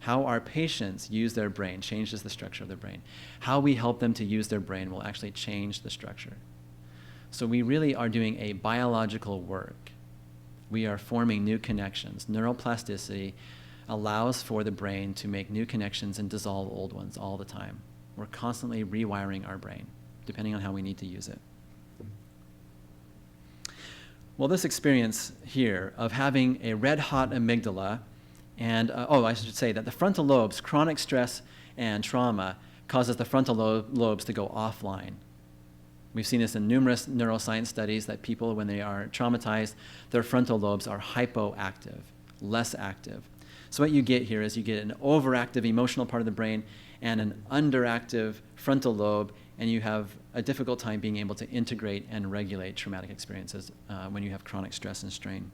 How our patients use their brain changes the structure of their brain. How we help them to use their brain will actually change the structure. So we really are doing a biological work. We are forming new connections. Neuroplasticity allows for the brain to make new connections and dissolve old ones all the time. We're constantly rewiring our brain, depending on how we need to use it. Well, this experience here of having a red-hot amygdala, and, I should say that the frontal lobes, chronic stress and trauma, causes the frontal lobes to go offline. We've seen this in numerous neuroscience studies that people, when they are traumatized, their frontal lobes are hypoactive, less active. So what you get here is you get an overactive emotional part of the brain and an underactive frontal lobe, and you have a difficult time being able to integrate and regulate traumatic experiences when you have chronic stress and strain.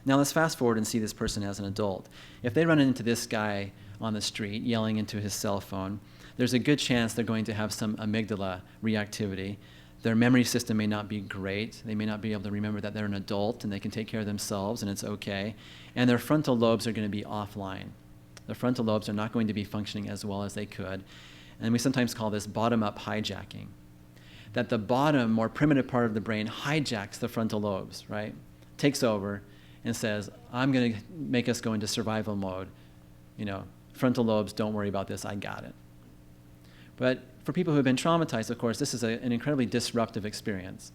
Now let's fast forward and see this person as an adult. If they run into this guy on the street yelling into his cell phone, there's a good chance they're going to have some amygdala reactivity. Their memory system may not be great. They may not be able to remember that they're an adult and they can take care of themselves and it's okay. And their frontal lobes are going to be offline. The frontal lobes are not going to be functioning as well as they could. And we sometimes call this bottom-up hijacking. That the bottom, more primitive part of the brain hijacks the frontal lobes, right? Takes over and says, I'm going to make us go into survival mode. You know, frontal lobes, don't worry about this, I got it. But for people who have been traumatized, of course, this is an incredibly disruptive experience.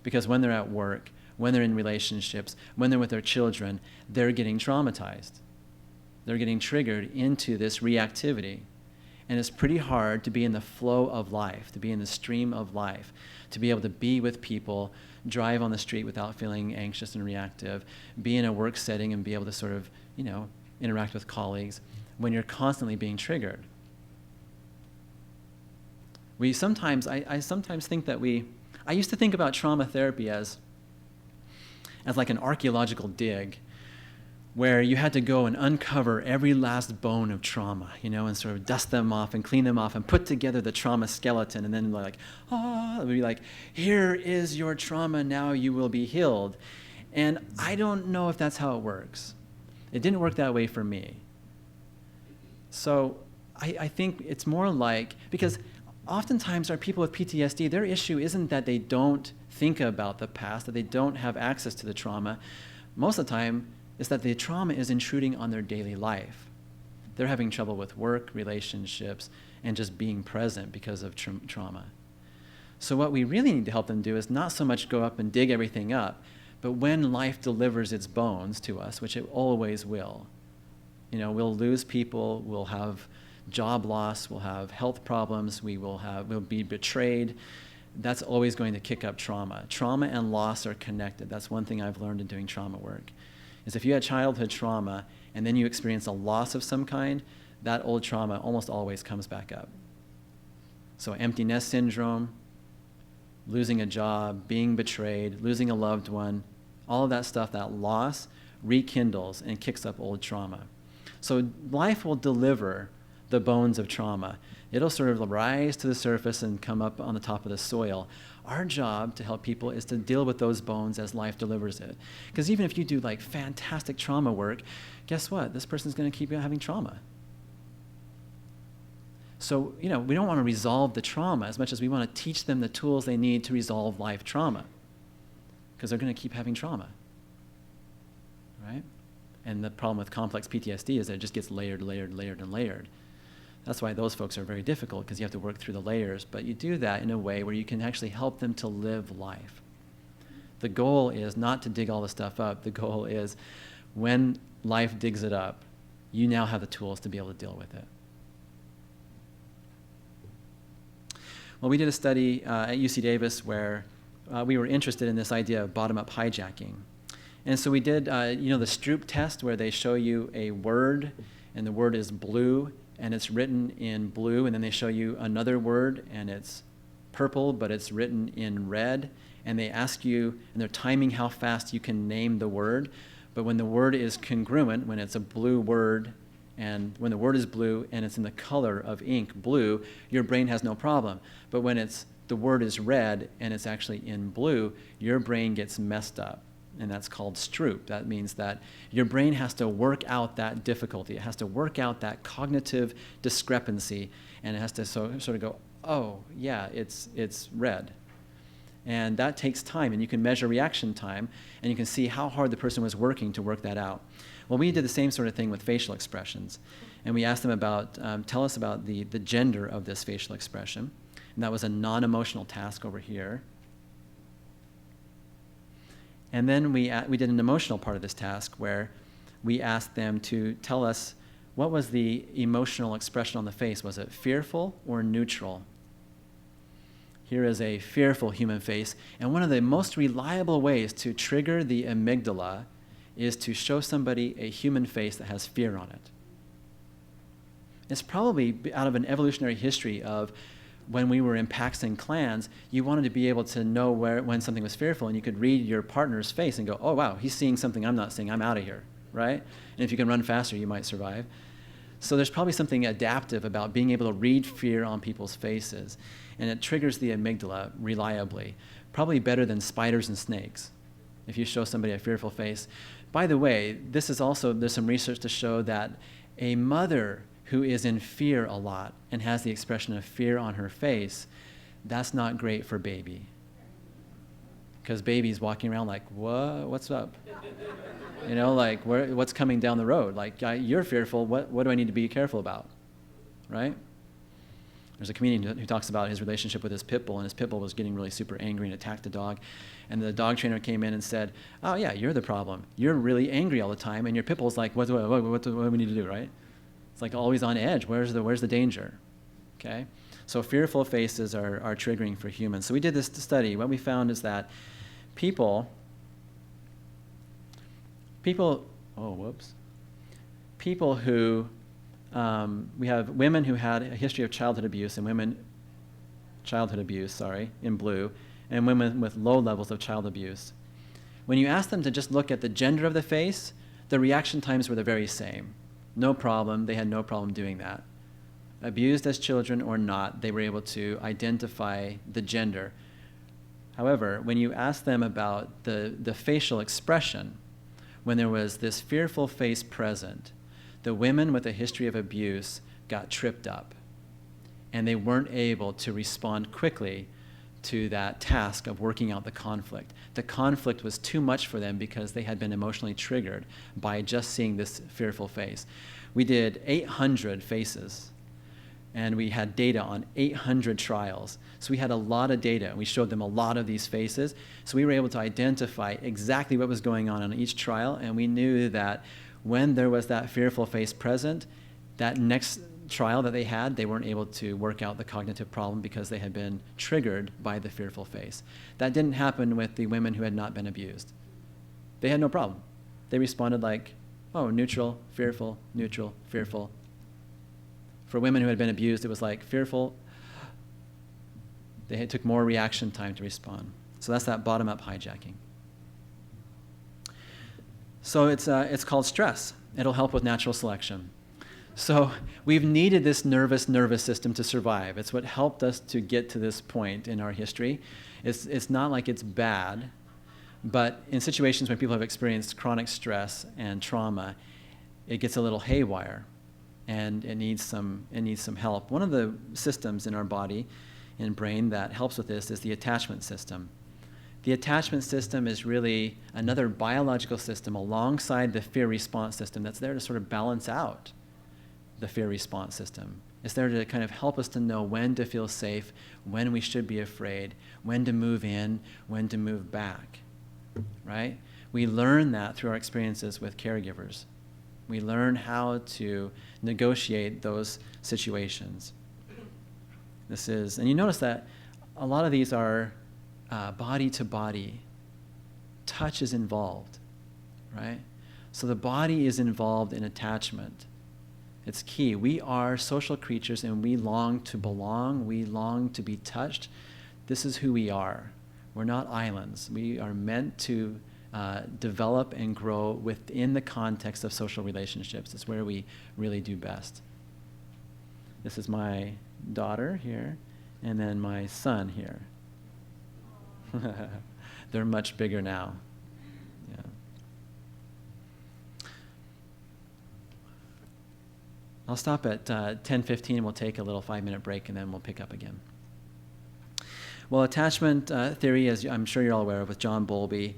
Because when they're at work, when they're in relationships, when they're with their children, they're getting traumatized. They're getting triggered into this reactivity. And it's pretty hard to be in the flow of life, to be in the stream of life, to be able to be with people, drive on the street without feeling anxious and reactive, be in a work setting and be able to sort of, you know, interact with colleagues when you're constantly being triggered. I sometimes think that I used to think about trauma therapy as like an archaeological dig, where you had to go and uncover every last bone of trauma, you know, and sort of dust them off and clean them off and put together the trauma skeleton, and then like, it would be like, here is your trauma, now you will be healed. And I don't know if that's how it works. It didn't work that way for me. So I think it's more like, because oftentimes our people with PTSD, their issue isn't that they don't think about the past, that they don't have access to the trauma. Most of the time, is that the trauma is intruding on their daily life. They're having trouble with work, relationships, and just being present because of trauma. So what we really need to help them do is not so much go up and dig everything up, but when life delivers its bones to us, which it always will, you know, we'll lose people, we'll have job loss, we'll have health problems, we'll be betrayed. That's always going to kick up trauma. Trauma and loss are connected. That's one thing I've learned in doing trauma work. Is if you had childhood trauma and then you experience a loss of some kind, that old trauma almost always comes back up. So empty nest syndrome, losing a job, being betrayed, losing a loved one, all of that stuff, that loss, rekindles and kicks up old trauma. So life will deliver the bones of trauma. It'll sort of rise to the surface and come up on the top of the soil. Our job to help people is to deal with those bones as life delivers it. Because even if you do like fantastic trauma work, guess what? This person's going to keep having trauma. So, you know, we don't want to resolve the trauma as much as we want to teach them the tools they need to resolve life trauma. Because they're going to keep having trauma. Right? And the problem with complex PTSD is that it just gets layered, layered, layered, and layered. That's why those folks are very difficult, because you have to work through the layers. But you do that in a way where you can actually help them to live life. The goal is not to dig all the stuff up. The goal is when life digs it up, you now have the tools to be able to deal with it. Well, we did a study at UC Davis where we were interested in this idea of bottom-up hijacking. And so we did, the Stroop test, where they show you a word, and the word is blue, and it's written in blue, and then they show you another word, and it's purple, but it's written in red, and they ask you, and they're timing how fast you can name the word, but when the word is congruent, when it's a blue word, and when the word is blue and it's in the color of ink, blue, your brain has no problem. But when the word is red and it's actually in blue, your brain gets messed up. And that's called Stroop. That means that your brain has to work out that difficulty. It has to work out that cognitive discrepancy, and it has to sort of go, oh, yeah, it's red. And that takes time, and you can measure reaction time, and you can see how hard the person was working to work that out. Well, we did the same sort of thing with facial expressions, and we asked them about, tell us about the gender of this facial expression, and that was a non-emotional task over here. And then we did an emotional part of this task where we asked them to tell us what was the emotional expression on the face. Was it fearful or neutral? Here is a fearful human face. And one of the most reliable ways to trigger the amygdala is to show somebody a human face that has fear on it. It's probably out of an evolutionary history of when we were in packs and clans, you wanted to be able to know when something was fearful, and you could read your partner's face and go, oh, wow, he's seeing something I'm not seeing. I'm out of here, right? And if you can run faster, you might survive. So there's probably something adaptive about being able to read fear on people's faces, and it triggers the amygdala reliably, probably better than spiders and snakes. If you show somebody a fearful face. By the way, this is also, there's some research to show that a mother who is in fear a lot and has the expression of fear on her face, that's not great for baby. Because baby's walking around like, what? What's up? You know, like, what's coming down the road? Like, you're fearful. What do I need to be careful about? Right? There's a comedian who talks about his relationship with his pit bull, and his pit bull was getting really super angry and attacked the dog. And the dog trainer came in and said, oh, yeah, you're the problem. You're really angry all the time, and your pit bull's like, what do we need to do, right? It's like always on edge. Where's the danger? Okay? So fearful faces are triggering for humans. So we did this study. What we found is that people, who, we have women who had a history of childhood abuse in blue, and women with low levels of child abuse. When you ask them to just look at the gender of the face, the reaction times were the very same. No problem. They had no problem doing that. Abused as children or not, they were able to identify the gender. However, when you ask them about the facial expression, when there was this fearful face present, the women with a history of abuse got tripped up, and they weren't able to respond quickly to that task of working out the conflict. The conflict was too much for them because they had been emotionally triggered by just seeing this fearful face. We did 800 faces, and we had data on 800 trials. So we had a lot of data, and we showed them a lot of these faces. So we were able to identify exactly what was going on each trial, and we knew that when there was that fearful face present, that next trial that they had, they weren't able to work out the cognitive problem because they had been triggered by the fearful face. That didn't happen with the women who had not been abused. They had no problem. They responded like, oh, neutral, fearful, neutral, fearful. For women who had been abused, it was like fearful. They took more reaction time to respond. So that's that bottom-up hijacking. So it's called stress. It'll help with natural selection. So we've needed this nervous system to survive. It's what helped us to get to this point in our history. It's not like it's bad, but in situations when people have experienced chronic stress and trauma, it gets a little haywire, and it needs some help. One of the systems in our body and brain that helps with this is the attachment system. The attachment system is really another biological system alongside the fear response system that's there to sort of balance out the fear response system. It's there to kind of help us to know when to feel safe, when we should be afraid, when to move in, when to move back, right? We learn that through our experiences with caregivers. We learn how to negotiate those situations. And you notice that a lot of these are body to body. Touch is involved, right? So the body is involved in attachment. It's key. We are social creatures, and we long to belong. We long to be touched. This is who we are. We're not islands. We are meant to develop and grow within the context of social relationships. It's where we really do best. This is my daughter here, and then my son here. They're much bigger now. Yeah. I'll stop at 10:15, and we'll take a little 5-minute break, and then we'll pick up again. Well, attachment theory, as I'm sure you're all aware of, with John Bowlby,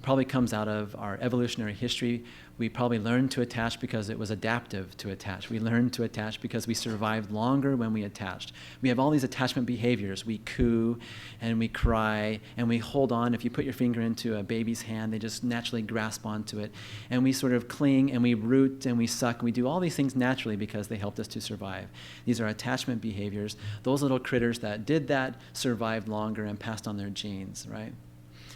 probably comes out of our evolutionary history. We probably learned to attach because it was adaptive to attach. We learned to attach because we survived longer when we attached. We have all these attachment behaviors. We coo, and we cry, and we hold on. If you put your finger into a baby's hand, they just naturally grasp onto it. And we sort of cling, and we root, and we suck. We do all these things naturally because they helped us to survive. These are attachment behaviors. Those little critters that did that survived longer and passed on their genes, right?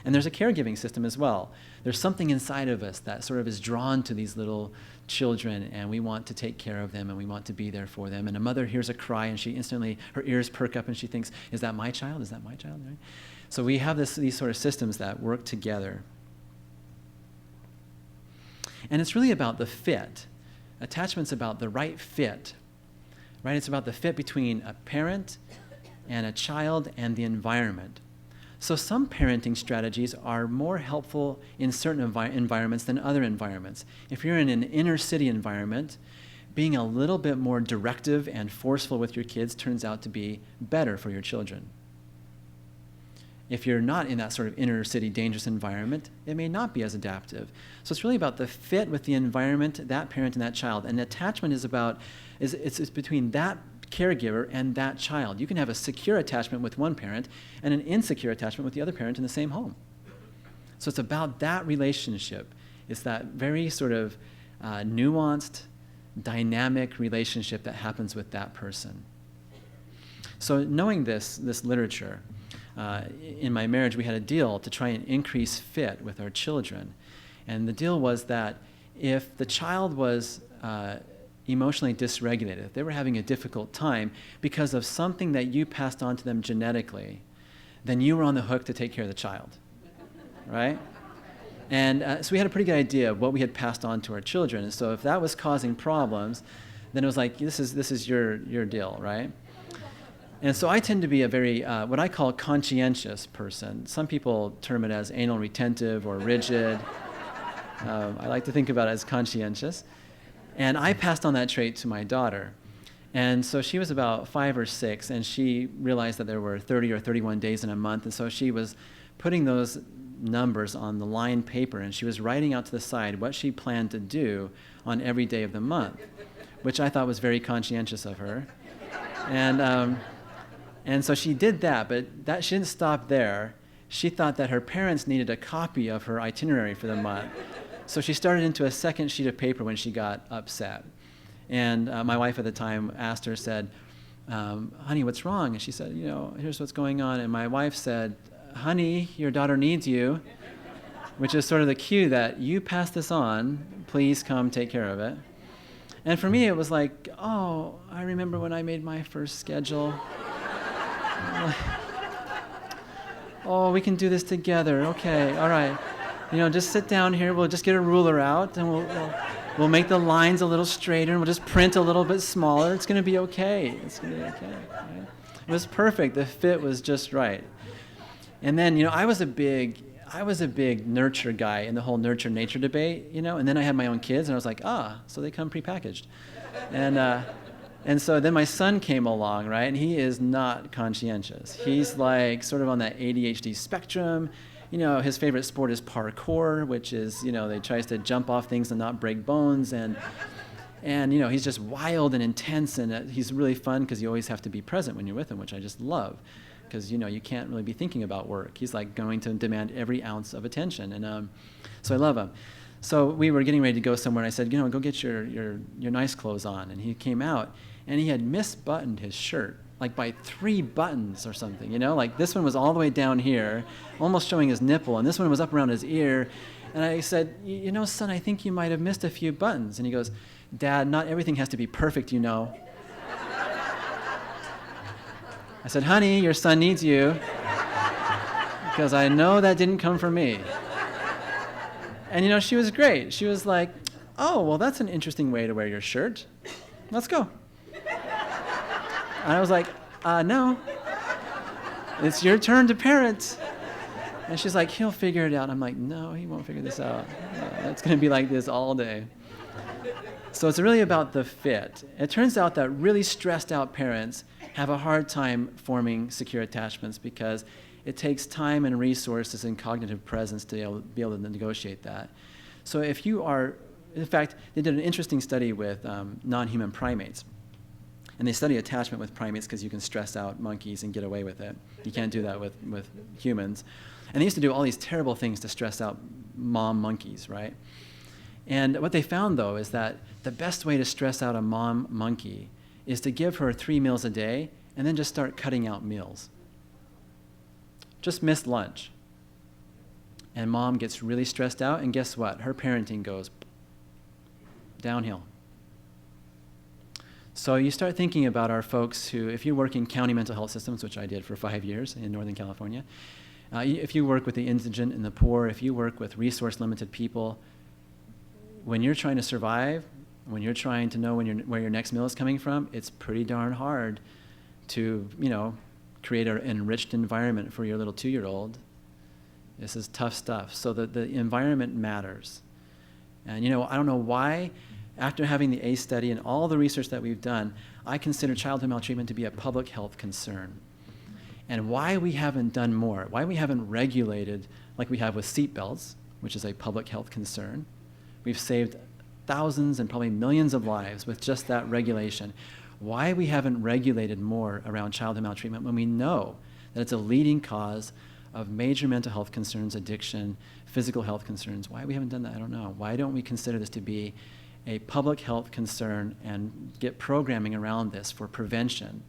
And there's a caregiving system as well. There's something inside of us that sort of is drawn to these little children, and we want to take care of them, and we want to be there for them. And a mother hears a cry, and she instantly, her ears perk up, and she thinks, is that my child? Is that my child? Right? So we have these sort of systems that work together. And it's really about the fit. Attachment's about the right fit, right? It's about the fit between a parent and a child and the environment. So some parenting strategies are more helpful in certain environments than other environments. If you're in an inner city environment, being a little bit more directive and forceful with your kids turns out to be better for your children. If you're not in that sort of inner city dangerous environment, it may not be as adaptive. So it's really about the fit with the environment, that parent and that child. And attachment is it's between that caregiver and that child. You can have a secure attachment with one parent and an insecure attachment with the other parent in the same home. So it's about that relationship. It's that very sort of nuanced, dynamic relationship that happens with that person. So knowing this literature, in my marriage, we had a deal to try and increase fit with our children. And the deal was that if the child was emotionally dysregulated, if they were having a difficult time because of something that you passed on to them genetically, then you were on the hook to take care of the child, right? And so we had a pretty good idea of what we had passed on to our children. And so if that was causing problems, then it was like, this is your deal, right? And so I tend to be a very, what I call conscientious person. Some people term it as anal retentive or rigid. I like to think about it as conscientious. And I passed on that trait to my daughter. And so she was about 5 or 6, and she realized that there were 30 or 31 days in a month, and so she was putting those numbers on the lined paper, and she was writing out to the side what she planned to do on every day of the month, which I thought was very conscientious of her. And so she did that, but she didn't stop there. She thought that her parents needed a copy of her itinerary for the month. So she started into a second sheet of paper when she got upset. And my wife at the time asked her, said, honey, what's wrong? And she said, here's what's going on. And my wife said, honey, your daughter needs you, which is sort of the cue that you pass this on, please come take care of it. And for me, it was like, oh, I remember when I made my first schedule. Oh, we can do this together. Okay, all right. Just sit down here. We'll just get a ruler out, and we'll make the lines a little straighter, and we'll just print a little bit smaller. It's going to be okay. It's going to be okay. Right? It was perfect. The fit was just right. And then, I was a big nurture guy in the whole nurture-nature debate, and then I had my own kids, and I was like, so they come prepackaged. And so then my son came along, right, and he is not conscientious. He's like sort of on that ADHD spectrum. His favorite sport is parkour, which is, they tries to jump off things and not break bones, and he's just wild and intense, and he's really fun because you always have to be present when you're with him, which I just love, because, you can't really be thinking about work. He's like going to demand every ounce of attention, and so I love him. So we were getting ready to go somewhere, and I said, go get your nice clothes on, and he came out, and he had misbuttoned his shirt, like by 3 buttons or something, like this one was all the way down here, almost showing his nipple, and this one was up around his ear. And I said, son, I think you might have missed a few buttons. And he goes, Dad, not everything has to be perfect, I said, honey, your son needs you, because I know that didn't come from me. And she was great. She was like, oh, well, that's an interesting way to wear your shirt. Let's go. And I was like, no, it's your turn to parent. And she's like, he'll figure it out. I'm like, no, he won't figure this out. No, it's going to be like this all day. So it's really about the fit. It turns out that really stressed out parents have a hard time forming secure attachments because it takes time and resources and cognitive presence to be able to negotiate that. So if you are, in fact, they did an interesting study with non-human primates. And they study attachment with primates because you can stress out monkeys and get away with it. You can't do that with humans. And they used to do all these terrible things to stress out mom monkeys, right? And what they found, though, is that the best way to stress out a mom monkey is to give her 3 meals a day and then just start cutting out meals. Just miss lunch. And mom gets really stressed out, and guess what? Her parenting goes downhill. So you start thinking about our folks who, if you work in county mental health systems, which I did for 5 years in Northern California, if you work with the indigent and the poor, if you work with resource-limited people, when you're trying to survive, when you're trying to know where your next meal is coming from, it's pretty darn hard to, create an enriched environment for your little 2-year-old. This is tough stuff. So the environment matters. And, I don't know why, after having the ACE study and all the research that we've done, I consider childhood maltreatment to be a public health concern. And why we haven't done more, why we haven't regulated like we have with seatbelts, which is a public health concern. We've saved thousands and probably millions of lives with just that regulation. Why we haven't regulated more around childhood maltreatment when we know that it's a leading cause of major mental health concerns, addiction, physical health concerns. Why we haven't done that, I don't know. Why don't we consider this to be a public health concern and get programming around this for prevention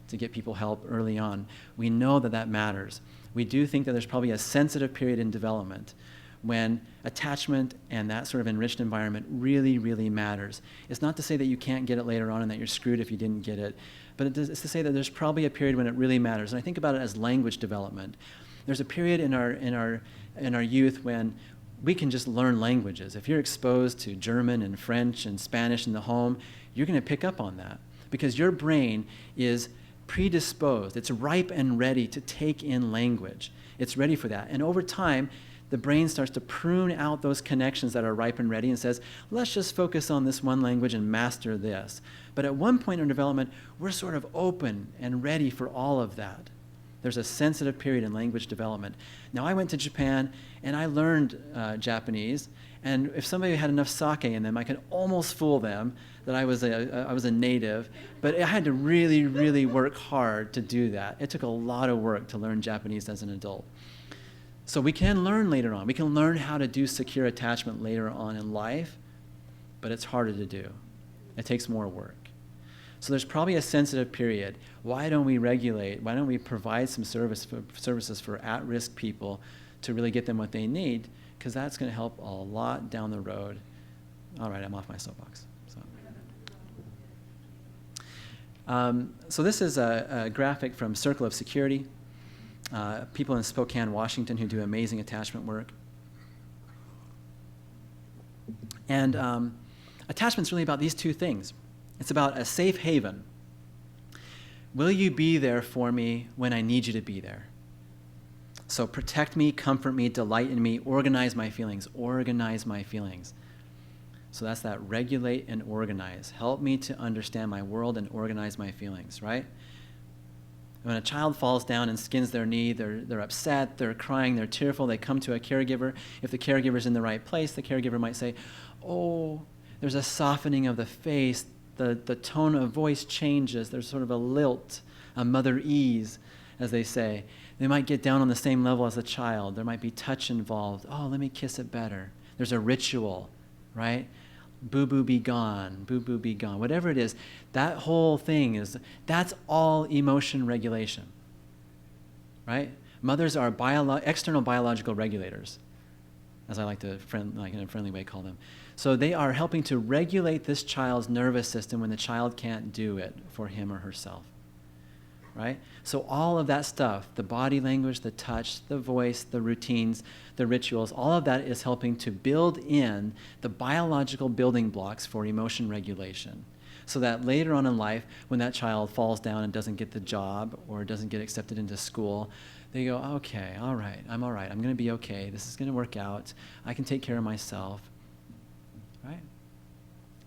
to get people help early on? We know that matters. We do think that there's probably a sensitive period in development when attachment and that sort of enriched environment really, really matters. It's not to say that you can't get it later on and that you're screwed if you didn't get it, but it's to say that there's probably a period when it really matters. And I think about it as language development. There's a period in our youth when we can just learn languages. If you're exposed to German and French and Spanish in the home, you're going to pick up on that because your brain is predisposed. It's ripe and ready to take in language. It's ready for that. And over time, the brain starts to prune out those connections that are ripe and ready and says, let's just focus on this one language and master this. But at one point in development, we're sort of open and ready for all of that. There's a sensitive period in language development. Now, I went to Japan and I learned Japanese, and if somebody had enough sake in them, I could almost fool them that I was a native, but I had to really, really work hard to do that. It took a lot of work to learn Japanese as an adult. So we can learn later on. We can learn how to do secure attachment later on in life, but it's harder to do. It takes more work. So there's probably a sensitive period. Why don't we regulate? Why don't we provide some services for at-risk people to really get them what they need? Because that's going to help a lot down the road. All right, I'm off my soapbox. So this is a graphic from Circle of Security. People in Spokane, Washington, who do amazing attachment work. And attachment's really about these two things. It's about a safe haven. Will you be there for me when I need you to be there? So protect me, comfort me, delight in me, organize my feelings. Organize my feelings. So that's that regulate and organize. Help me to understand my world and organize my feelings, right? When a child falls down and skins their knee, they're upset, they're crying, they're tearful, they come to a caregiver. If the caregiver's in the right place, the caregiver might say, oh, there's a softening of the face, the tone of voice changes, there's sort of a lilt, a mother ease, as they say. They might get down on the same level as the child. There might be touch involved. Oh, let me kiss it better. There's a ritual, right? Boo-boo be gone, boo-boo be gone. Whatever it is, that whole thing that's all emotion regulation, right? Mothers are external biological regulators, as I like to, in a friendly way, call them. So they are helping to regulate this child's nervous system when the child can't do it for him or herself, right? So all of that stuff, the body language, the touch, the voice, the routines, the rituals, all of that is helping to build in the biological building blocks for emotion regulation. So that later on in life, when that child falls down and doesn't get the job or doesn't get accepted into school, they go, okay, all right, I'm going to be okay, this is going to work out, I can take care of myself, right?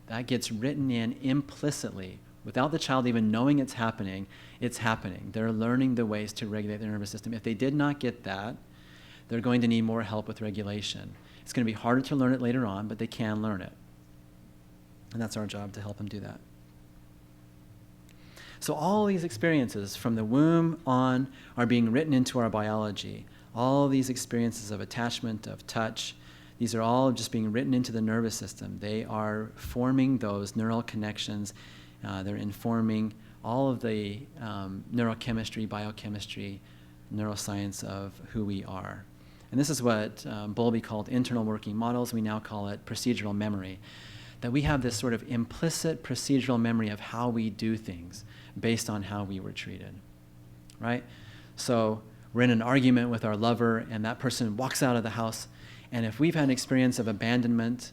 That gets written in implicitly. Without the child even knowing it's happening. They're learning the ways to regulate their nervous system. If they did not get that, they're going to need more help with regulation. It's going to be harder to learn it later on, but they can learn it. And that's our job, to help them do that. So all these experiences from the womb on are being written into our biology. All these experiences of attachment, of touch, these are all just being written into the nervous system. They are forming those neural connections. They're informing all of the neurochemistry, biochemistry, neuroscience of who we are. And this is what Bowlby called internal working models. We now call it procedural memory. That we have this sort of implicit procedural memory of how we do things based on how we were treated, right? So we're in an argument with our lover, and that person walks out of the house, and if we've had an experience of abandonment,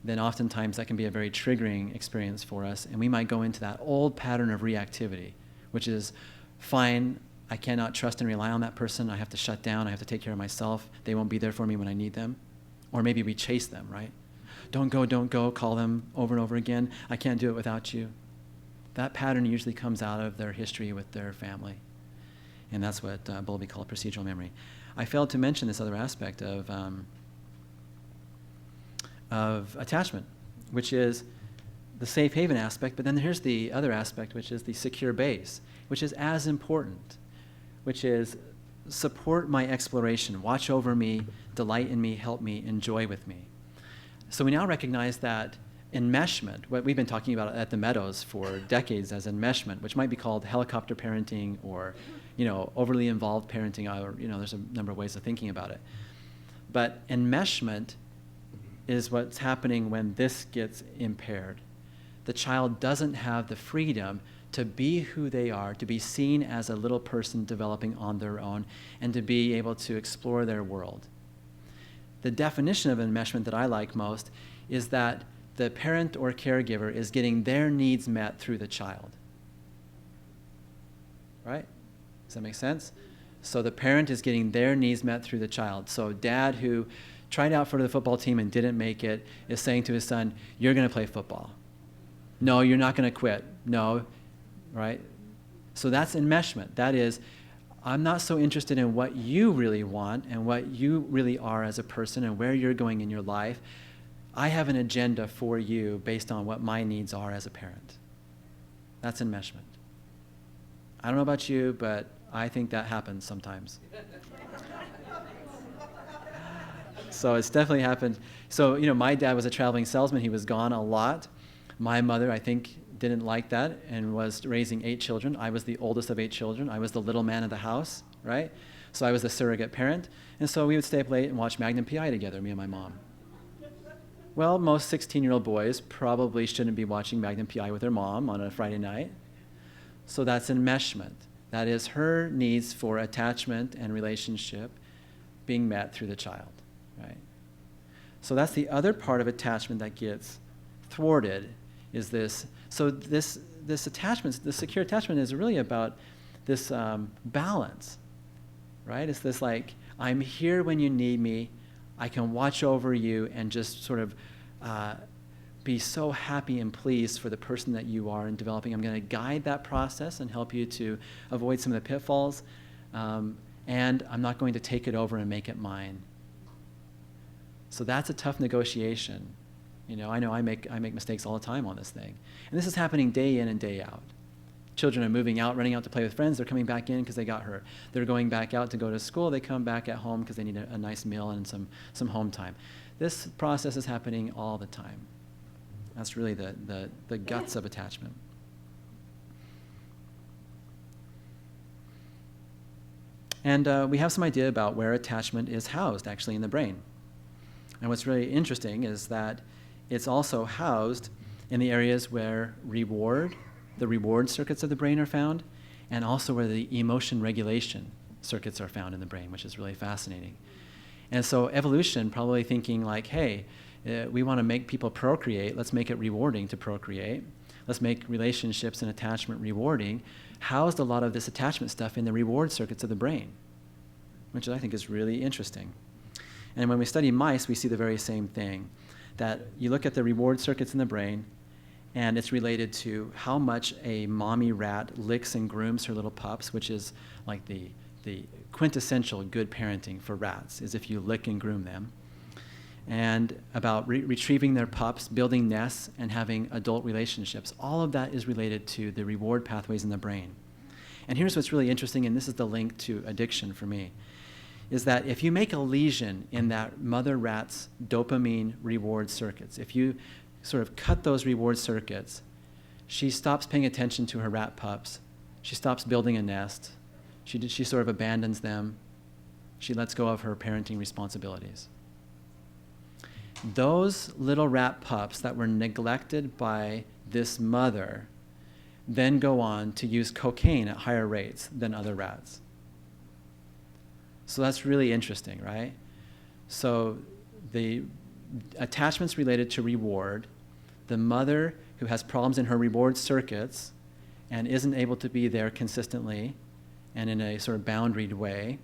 then oftentimes that can be a very triggering experience for us, and we might go into that old pattern of reactivity, which is, fine, I cannot trust and rely on that person, I have to shut down, I have to take care of myself, they won't be there for me when I need them. Or maybe we chase them, right? Don't go, call them over and over again, I can't do it without you. That pattern usually comes out of their history with their family. And that's what Bowlby called procedural memory. I failed to mention this other aspect of attachment, which is the safe haven aspect, but then here's the other aspect, which is the secure base, which is as important, which is support my exploration, watch over me, delight in me, help me, enjoy with me. So we now recognize that enmeshment, what we've been talking about at the Meadows for decades as enmeshment, which might be called helicopter parenting or, overly involved parenting, or, there's a number of ways of thinking about it. But enmeshment is what's happening when this gets impaired. The child doesn't have the freedom to be who they are, to be seen as a little person developing on their own, and to be able to explore their world. The definition of enmeshment that I like most is that the parent or caregiver is getting their needs met through the child. Right? Does that make sense? So the parent is getting their needs met through the child. So dad, who tried out for the football team and didn't make it, is saying to his son, you're going to play football. No, you're not going to quit. No, right? So that's enmeshment. That is, I'm not so interested in what you really want and what you really are as a person and where you're going in your life. I have an agenda for you based on what my needs are as a parent. That's enmeshment. I don't know about you, but I think that happens sometimes. So it's definitely happened. So, my dad was a traveling salesman. He was gone a lot. My mother, I think, didn't like that and was raising 8 children. I was the oldest of 8 children. I was the little man of the house, right? So I was the surrogate parent. And so we would stay up late and watch Magnum P.I. together, me and my mom. Well, most 16-year-old boys probably shouldn't be watching Magnum P.I. with their mom on a Friday night. So that's enmeshment. That is her needs for attachment and relationship being met through the child, right? So that's the other part of attachment that gets thwarted, is this. So this attachment, the secure attachment, is really about this balance, right? It's this like, I'm here when you need me, I can watch over you and just sort of be so happy and pleased for the person that you are in developing. I'm going to guide that process and help you to avoid some of the pitfalls, and I'm not going to take it over and make it mine. So that's a tough negotiation. I know I make mistakes all the time on this thing. And this is happening day in and day out. Children are moving out, running out to play with friends. They're coming back in because they got hurt. They're going back out to go to school. They come back at home because they need a nice meal and some home time. This process is happening all the time. That's really the guts of attachment. And we have some idea about where attachment is housed actually in the brain. And what's really interesting is that it's also housed in the areas where the reward circuits of the brain are found, and also where the emotion regulation circuits are found in the brain, which is really fascinating. And so evolution, probably thinking like, hey, we want to make people procreate, let's make it rewarding to procreate. Let's make relationships and attachment rewarding. Housed a lot of this attachment stuff in the reward circuits of the brain, which I think is really interesting. And when we study mice, we see the very same thing, that you look at the reward circuits in the brain, and it's related to how much a mommy rat licks and grooms her little pups, which is like the quintessential good parenting for rats, is if you lick and groom them. And about retrieving their pups, building nests, and having adult relationships. All of that is related to the reward pathways in the brain. And here's what's really interesting, and this is the link to addiction for me, is that if you make a lesion in that mother rat's dopamine reward circuits, if you sort of cut those reward circuits, she stops paying attention to her rat pups. She stops building a nest. She sort of abandons them. She lets go of her parenting responsibilities. Those little rat pups that were neglected by this mother then go on to use cocaine at higher rates than other rats. So that's really interesting, right? So the attachments related to reward, the mother who has problems in her reward circuits and isn't able to be there consistently and in a sort of boundaried way,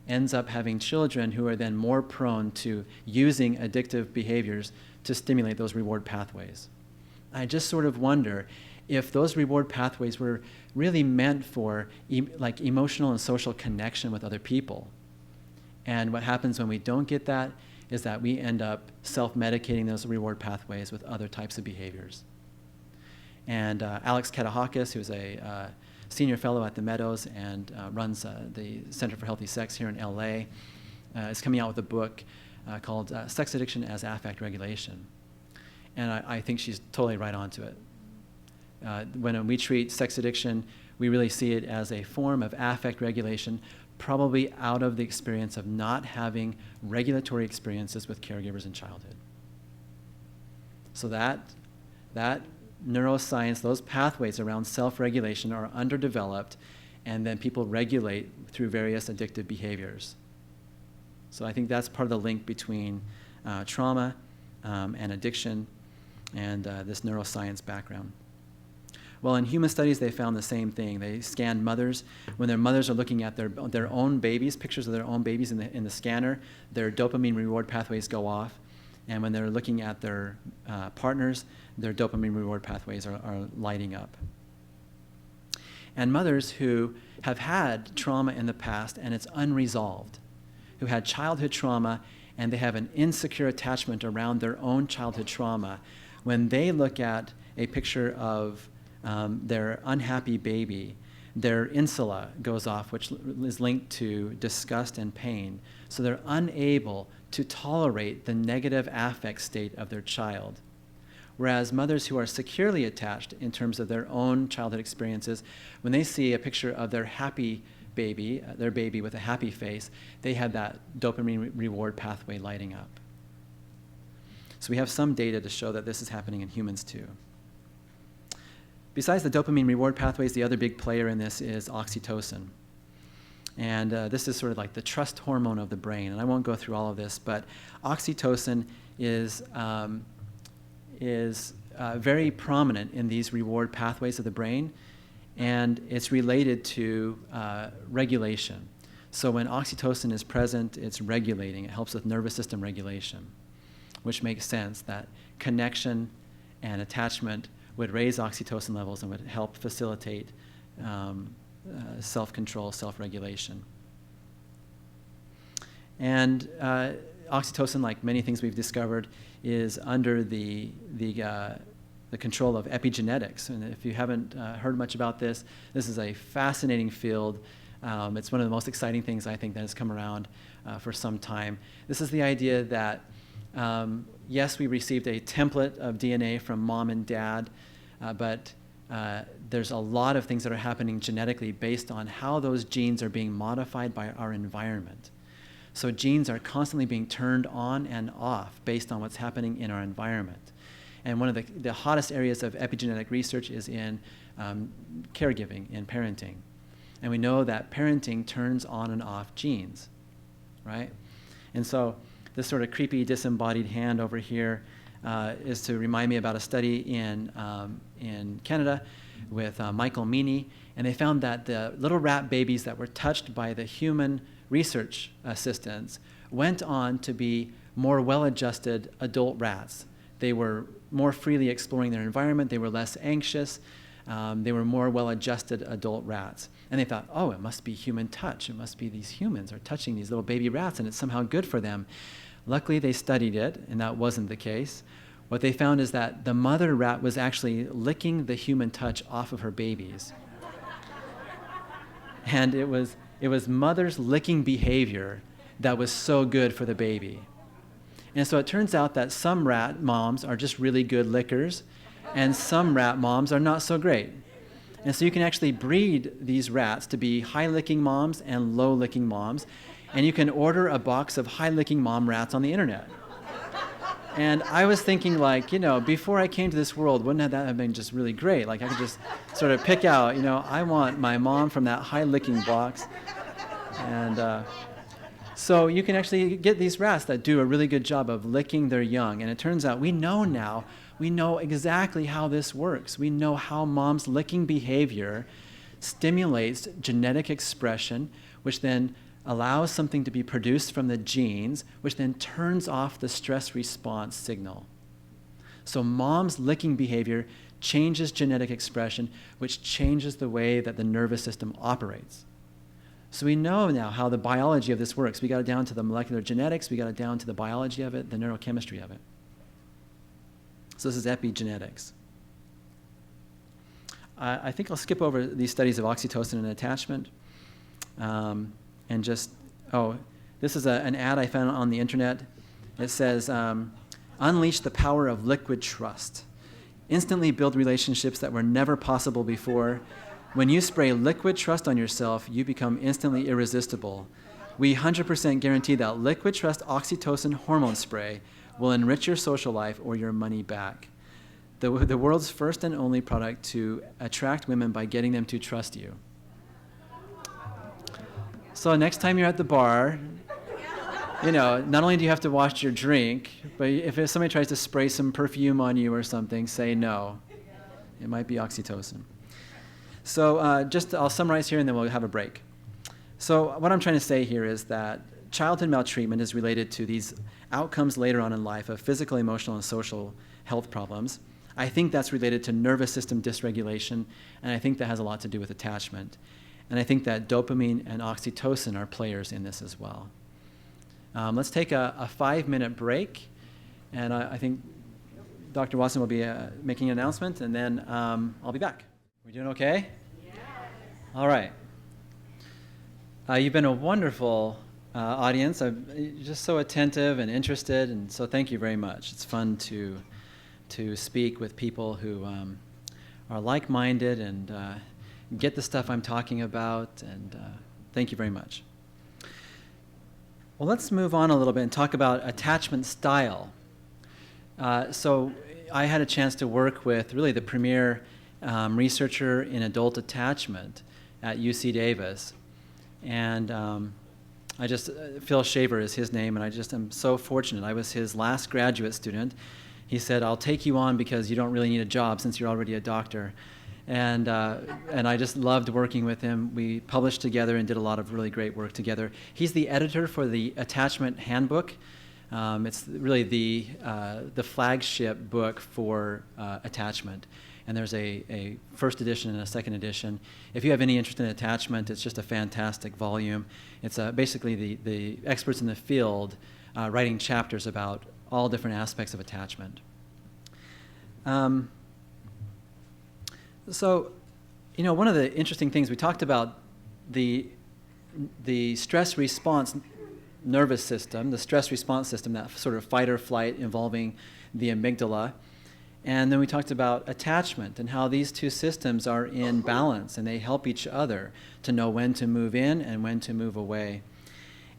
ends up having children who are then more prone to using addictive behaviors to stimulate those reward pathways. I just sort of wonder if those reward pathways were really meant for like emotional and social connection with other people. And what happens when we don't get that is that we end up self-medicating those reward pathways with other types of behaviors. And Alex Katahakis, who's a senior fellow at the Meadows and runs the Center for Healthy Sex here in LA, is coming out with a book called Sex Addiction as Affect Regulation. And I think she's totally right onto it. When we treat sex addiction, we really see it as a form of affect regulation, probably out of the experience of not having regulatory experiences with caregivers in childhood. So that neuroscience, those pathways around self-regulation are underdeveloped, and then people regulate through various addictive behaviors. So I think that's part of the link between trauma and addiction and this neuroscience background. Well, in human studies, they found the same thing. They scanned mothers. When their mothers are looking at their own babies, pictures of their own babies in the scanner, their dopamine reward pathways go off. And when they're looking at their partners, their dopamine reward pathways are lighting up. And mothers who have had trauma in the past and it's unresolved, who had childhood trauma and they have an insecure attachment around their own childhood trauma, when they look at a picture of their unhappy baby, their insula goes off, which is linked to disgust and pain. So they're unable to tolerate the negative affect state of their child. Whereas mothers who are securely attached in terms of their own childhood experiences, when they see a picture of their happy baby, their baby with a happy face, they have that dopamine reward pathway lighting up. So we have some data to show that this is happening in humans too. Besides the dopamine reward pathways, the other big player in this is oxytocin. And this is sort of like the trust hormone of the brain. And I won't go through all of this, but oxytocin is very prominent in these reward pathways of the brain, and it's related to regulation. So when oxytocin is present, it's regulating. It helps with nervous system regulation, which makes sense that connection and attachment would raise oxytocin levels and would help facilitate self-control, self-regulation. And oxytocin, like many things we've discovered, is under the control of epigenetics. And if you haven't heard much about this, this is a fascinating field. It's one of the most exciting things I think that has come around for some time. This is the idea that yes, we received a template of DNA from mom and dad, but there's a lot of things that are happening genetically based on how those genes are being modified by our environment. So genes are constantly being turned on and off based on what's happening in our environment. And one of the hottest areas of epigenetic research is in caregiving, in parenting. And we know that parenting turns on and off genes, right? And so this sort of creepy disembodied hand over here is to remind me about a study in Canada with Michael Meany, and they found that the little rat babies that were touched by the human research assistants went on to be more well-adjusted adult rats. They were more freely exploring their environment, they were less anxious, they were more well-adjusted adult rats. And they thought, oh, it must be human touch. It must be these humans are touching these little baby rats and it's somehow good for them. Luckily, they studied it, and that wasn't the case. What they found is that the mother rat was actually licking the human touch off of her babies. And it was mother's licking behavior that was so good for the baby. And so it turns out that some rat moms are just really good lickers, and some rat moms are not so great. And so you can actually breed these rats to be high licking moms and low licking moms. and you can order a box of high-licking mom rats on the internet. And I was thinking, like, before I came to this world, wouldn't that have been just really great? Like, I could just sort of pick out, I want my mom from that high-licking box. And so you can actually get these rats that do a really good job of licking their young. And it turns out we know exactly how this works. We know how mom's licking behavior stimulates genetic expression, which then allows something to be produced from the genes, which then turns off the stress response signal. So mom's licking behavior changes genetic expression, which changes the way that the nervous system operates. So we know now how the biology of this works. We got it down to the molecular genetics, we got it down to the biology of it, the neurochemistry of it. So this is epigenetics. I think I'll skip over these studies of oxytocin and attachment. And just, this is an ad I found on the internet. It says, unleash the power of liquid trust. Instantly build relationships that were never possible before. When you spray liquid trust on yourself, you become instantly irresistible. We 100% guarantee that liquid trust oxytocin hormone spray will enrich your social life or your money back. The world's first and only product to attract women by getting them to trust you. So next time you're at the bar, not only do you have to watch your drink, but if somebody tries to spray some perfume on you or something, say no. It might be oxytocin. So I'll summarize here and then we'll have a break. So what I'm trying to say here is that childhood maltreatment is related to these outcomes later on in life of physical, emotional, and social health problems. I think that's related to nervous system dysregulation, and I think that has a lot to do with attachment. And I think that dopamine and oxytocin are players in this as well. Let's take a 5-minute break, and I think Dr. Watson will be making an announcement, and then I'll be back. We doing okay? Yes. All right. You've been a wonderful audience. You're just so attentive and interested, and so thank you very much. It's fun to speak with people who are like-minded and get the stuff I'm talking about, and thank you very much. Well, let's move on a little bit and talk about attachment style. So I had a chance to work with really the premier researcher in adult attachment at UC Davis. And Phil Shaver is his name, and I just am so fortunate. I was his last graduate student. He said, I'll take you on because you don't really need a job since you're already a doctor. And I just loved working with him. We published together and did a lot of really great work together. He's the editor for the Attachment Handbook. It's really the flagship book for attachment. And there's a first edition and a second edition. If you have any interest in attachment, it's just a fantastic volume. It's basically the experts in the field writing chapters about all different aspects of attachment. So, one of the interesting things, we talked about the stress response nervous system, the stress response system, that sort of fight or flight involving the amygdala. And then we talked about attachment and how these two systems are in balance and they help each other to know when to move in and when to move away.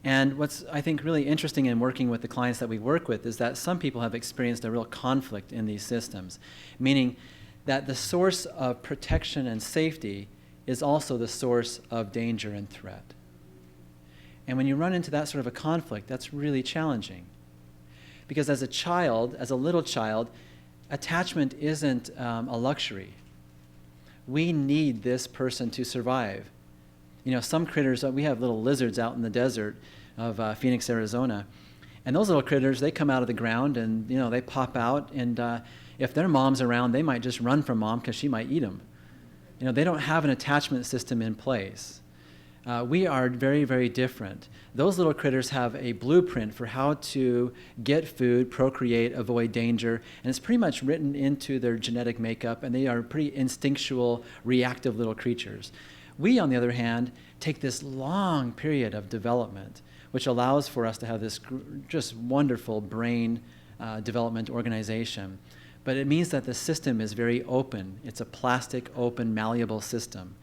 And what's, I think, really interesting in working with the clients that we work with is that some people have experienced a real conflict in these systems, meaning that the source of protection and safety is also the source of danger and threat. And when you run into that sort of a conflict, that's really challenging. Because as a little child, attachment isn't a luxury. We need this person to survive. Some critters, we have little lizards out in the desert of Phoenix, Arizona. And those little critters, they come out of the ground and, they pop out. And if their mom's around, they might just run from mom because she might eat them. They don't have an attachment system in place. We are very, very different. Those little critters have a blueprint for how to get food, procreate, avoid danger, and it's pretty much written into their genetic makeup, and they are pretty instinctual, reactive little creatures. We, on the other hand, take this long period of development, which allows for us to have this just wonderful brain development organization. But it means that the system is very open. It's a plastic, open, malleable system.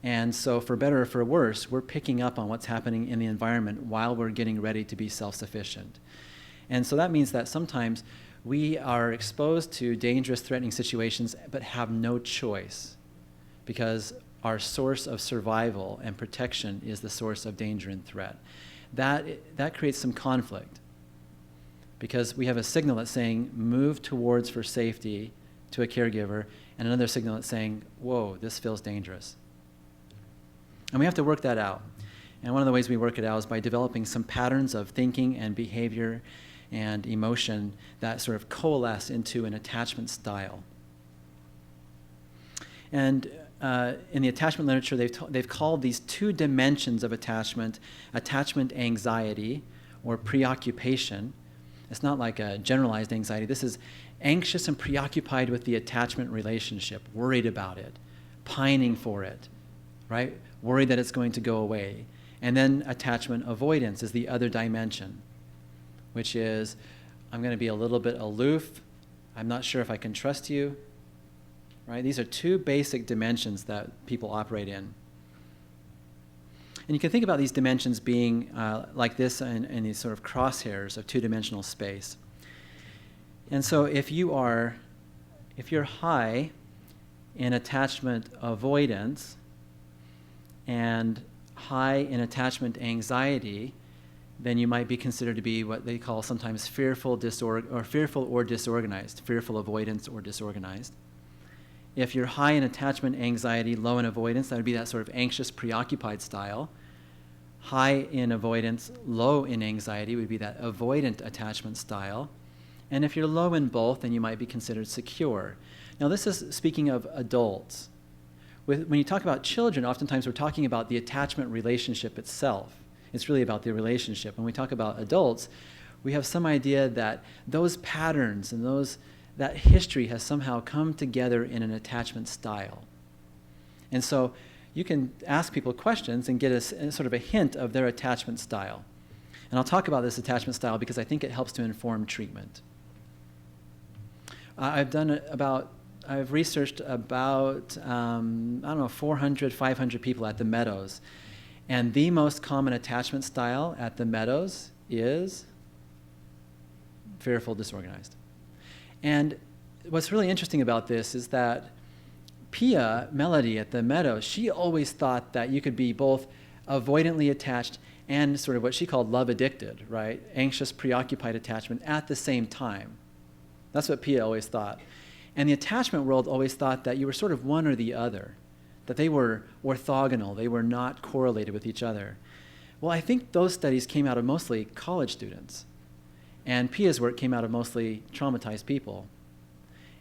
And so for better or for worse, we're picking up on what's happening in the environment while we're getting ready to be self-sufficient. And so that means that sometimes we are exposed to dangerous, threatening situations but have no choice because our source of survival and protection is the source of danger and threat. That creates some conflict because we have a signal that's saying move towards for safety to a caregiver and another signal that's saying, whoa, this feels dangerous. And we have to work that out. And one of the ways we work it out is by developing some patterns of thinking and behavior and emotion that sort of coalesce into an attachment style. And in the attachment literature, they've called these two dimensions of attachment anxiety or preoccupation. It's not like a generalized anxiety. This is anxious and preoccupied with the attachment relationship, worried about it, pining for it, right? Worried that it's going to go away. And then attachment avoidance is the other dimension, which is, I'm going to be a little bit aloof. I'm not sure if I can trust you, right? These are two basic dimensions that people operate in. And you can think about these dimensions being like this in these sort of crosshairs of two-dimensional space. And so if you're high in attachment avoidance and high in attachment anxiety, then you might be considered to be what they call sometimes fearful or disorganized, fearful avoidance or disorganized. If you're high in attachment anxiety, low in avoidance, that would be that sort of anxious, preoccupied style. High in avoidance, low in anxiety would be that avoidant attachment style. And if you're low in both, then you might be considered secure. Now, this is speaking of adults. When you talk about children, oftentimes we're talking about the attachment relationship itself. It's really about the relationship. When we talk about adults, we have some idea that those patterns and that history has somehow come together in an attachment style. And so you can ask people questions and get a sort of a hint of their attachment style. And I'll talk about this attachment style because I think it helps to inform treatment. I've researched about, 400, 500 people at the Meadows. And the most common attachment style at the Meadows is fearful, disorganized. And what's really interesting about this is that Pia, Melody at the Meadows, she always thought that you could be both avoidantly attached and sort of what she called love addicted, right? Anxious, preoccupied attachment at the same time. That's what Pia always thought. And the attachment world always thought that you were sort of one or the other, that they were orthogonal, they were not correlated with each other. Well, I think those studies came out of mostly college students. And Pia's work came out of mostly traumatized people.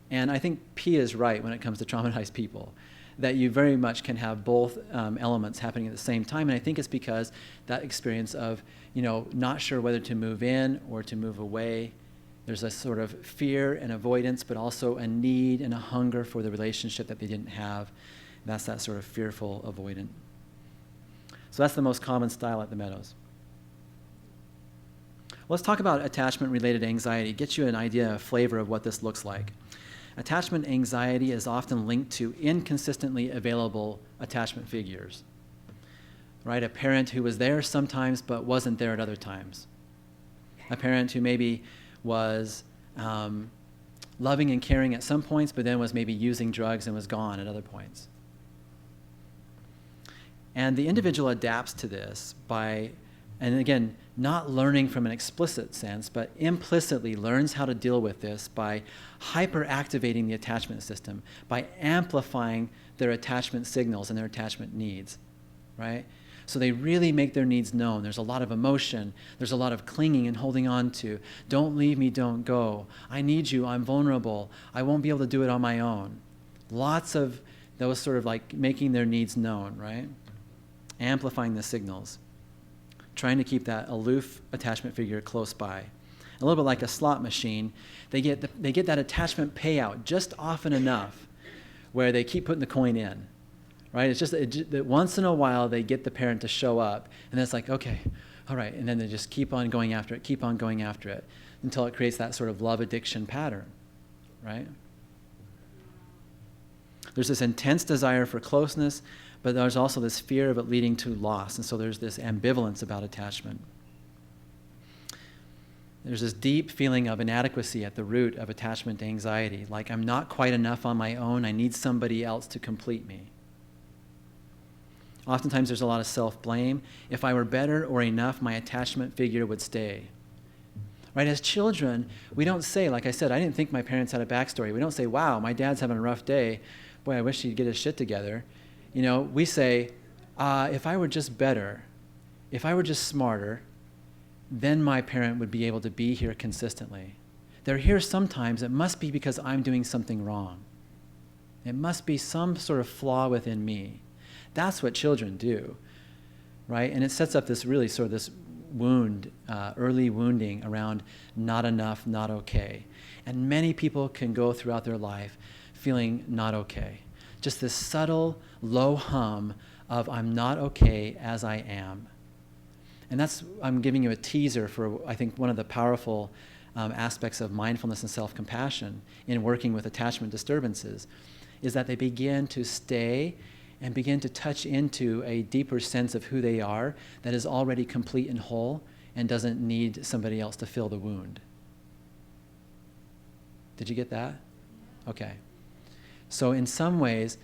And I think Pia's right when it comes to traumatized people, that you very much can have both elements happening at the same time. And I think it's because that experience of, not sure whether to move in or to move away. There's a sort of fear and avoidance, but also a need and a hunger for the relationship that they didn't have. And that's that sort of fearful avoidant. So that's the most common style at the Meadows. Let's talk about attachment-related anxiety, get you an idea, a flavor of what this looks like. Attachment anxiety is often linked to inconsistently available attachment figures, right? A parent who was there sometimes but wasn't there at other times. A parent who maybe was loving and caring at some points, but then was maybe using drugs and was gone at other points. And the individual adapts to this by, and again, not learning from an explicit sense, but implicitly learns how to deal with this by hyperactivating the attachment system, by amplifying their attachment signals and their attachment needs, right? So they really make their needs known. There's a lot of emotion. There's a lot of clinging and holding on to. Don't leave me, don't go. I need you, I'm vulnerable. I won't be able to do it on my own. Lots of those sort of like making their needs known, right? Amplifying the signals. Trying to keep that aloof attachment figure close by. A little bit like a slot machine, they get that attachment payout just often enough where they keep putting the coin in, right? It's just that once in a while they get the parent to show up, and then it's like, okay, all right, and then they just keep on going after it, until it creates that sort of love addiction pattern, right? There's this intense desire for closeness, but there's also this fear of it leading to loss. And so there's this ambivalence about attachment. There's this deep feeling of inadequacy at the root of attachment anxiety, like I'm not quite enough on my own, I need somebody else to complete me. Oftentimes there's a lot of self-blame. If I were better or enough, my attachment figure would stay. Right? As children, we don't say, like I said, I didn't think my parents had a backstory. We don't say, wow, my dad's having a rough day. Boy, I wish he'd get his shit together. We say, if I were just better, if I were just smarter, then my parent would be able to be here consistently. They're here sometimes. It must be because I'm doing something wrong. It must be some sort of flaw within me. That's what children do, right? And it sets up this really sort of this wound, early wounding around not enough, not okay. And many people can go throughout their life feeling not okay. Just this subtle, low hum of I'm not okay as I am. And I'm giving you a teaser for, I think, one of the powerful aspects of mindfulness and self-compassion in working with attachment disturbances, is that they begin to stay and begin to touch into a deeper sense of who they are that is already complete and whole and doesn't need somebody else to fill the wound. Did you get that? Okay. So in some ways,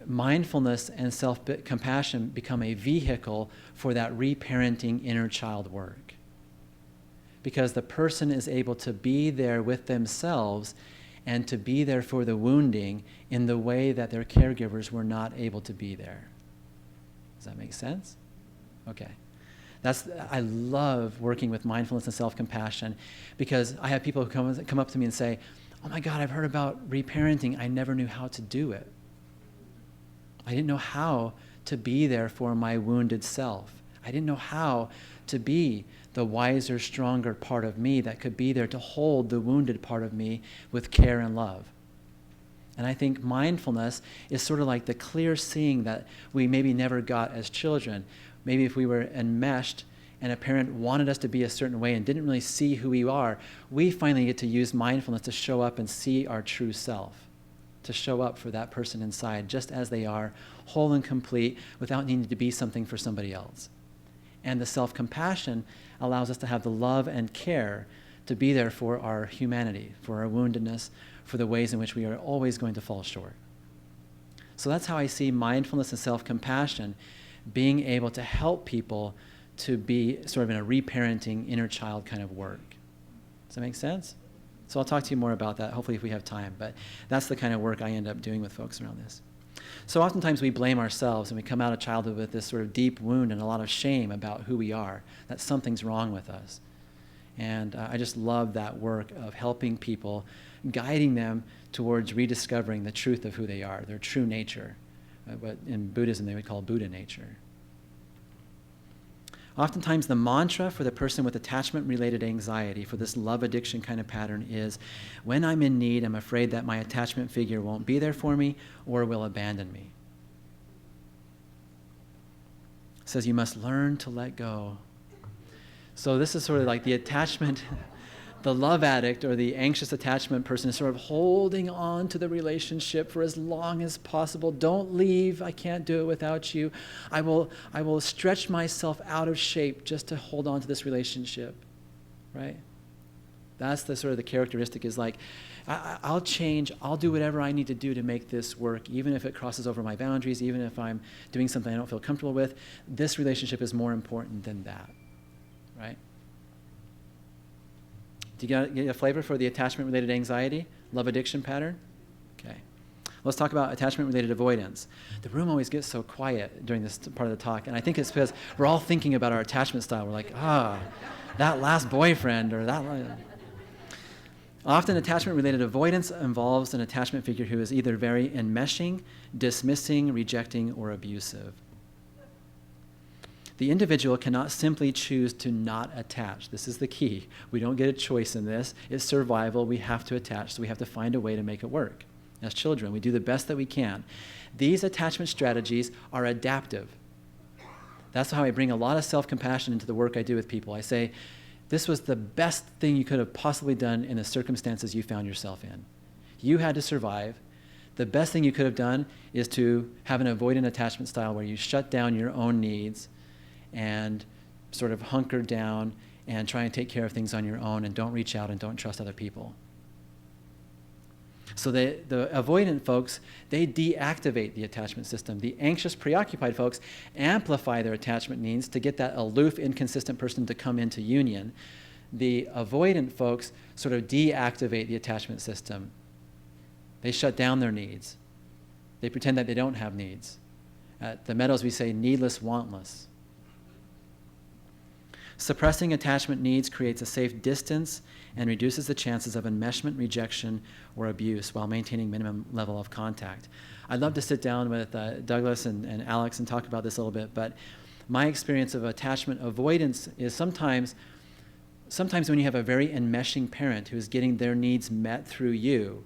mindfulness and self-compassion become a vehicle for that reparenting inner child work. Because the person is able to be there with themselves and to be there for the wounding in the way that their caregivers were not able to be there. Does that make sense? Okay. I love working with mindfulness and self-compassion because I have people who come up to me and say, oh my God, I've heard about reparenting. I never knew how to do it. I didn't know how to be there for my wounded self. I didn't know how to be the wiser, stronger part of me that could be there to hold the wounded part of me with care and love. And I think mindfulness is sort of like the clear seeing that we maybe never got as children. Maybe if we were enmeshed and a parent wanted us to be a certain way and didn't really see who we are, we finally get to use mindfulness to show up and see our true self, to show up for that person inside just as they are, whole and complete, without needing to be something for somebody else. And the self-compassion allows us to have the love and care to be there for our humanity, for our woundedness, for the ways in which we are always going to fall short. So that's how I see mindfulness and self-compassion being able to help people to be sort of in a reparenting inner child kind of work. Does that make sense? So I'll talk to you more about that, hopefully if we have time, but that's the kind of work I end up doing with folks around this. So oftentimes we blame ourselves and we come out of childhood with this sort of deep wound and a lot of shame about who we are, that something's wrong with us. And I just love that work of helping people, guiding them towards rediscovering the truth of who they are, their true nature, what in Buddhism they would call Buddha nature. Oftentimes the mantra for the person with attachment-related anxiety, for this love addiction kind of pattern, is, when I'm in need, I'm afraid that my attachment figure won't be there for me or will abandon me. It says you must learn to let go. So this is sort of like the attachment, the love addict or the anxious attachment person is sort of holding on to the relationship for as long as possible. Don't leave. I can't do it without you. I will stretch myself out of shape just to hold on to this relationship, right? That's the sort of the characteristic is like, I'll change. I'll do whatever I need to do to make this work, even if it crosses over my boundaries, even if I'm doing something I don't feel comfortable with. This relationship is more important than that, right? Do you get a flavor for the attachment-related anxiety, love addiction pattern? Okay. Let's talk about attachment-related avoidance. The room always gets so quiet during this part of the talk, and I think it's because we're all thinking about our attachment style. We're like, that last boyfriend or that. Often attachment-related avoidance involves an attachment figure who is either very enmeshing, dismissing, rejecting, or abusive. The individual cannot simply choose to not attach. This is the key. We don't get a choice in this. It's survival. We have to attach, so we have to find a way to make it work. As children, we do the best that we can. These attachment strategies are adaptive. That's how I bring a lot of self-compassion into the work I do with people. I say, this was the best thing you could have possibly done in the circumstances you found yourself in. You had to survive. The best thing you could have done is to have an avoidant attachment style where you shut down your own needs and sort of hunker down and try and take care of things on your own and don't reach out and don't trust other people. So the avoidant folks, they deactivate the attachment system. The anxious, preoccupied folks amplify their attachment needs to get that aloof, inconsistent person to come into union. The avoidant folks sort of deactivate the attachment system. They shut down their needs. They pretend that they don't have needs. At the Meadows, we say needless, wantless. Suppressing attachment needs creates a safe distance and reduces the chances of enmeshment, rejection, or abuse while maintaining minimum level of contact. I'd love to sit down with Douglas and Alex and talk about this a little bit, but my experience of attachment avoidance is sometimes when you have a very enmeshing parent who is getting their needs met through you,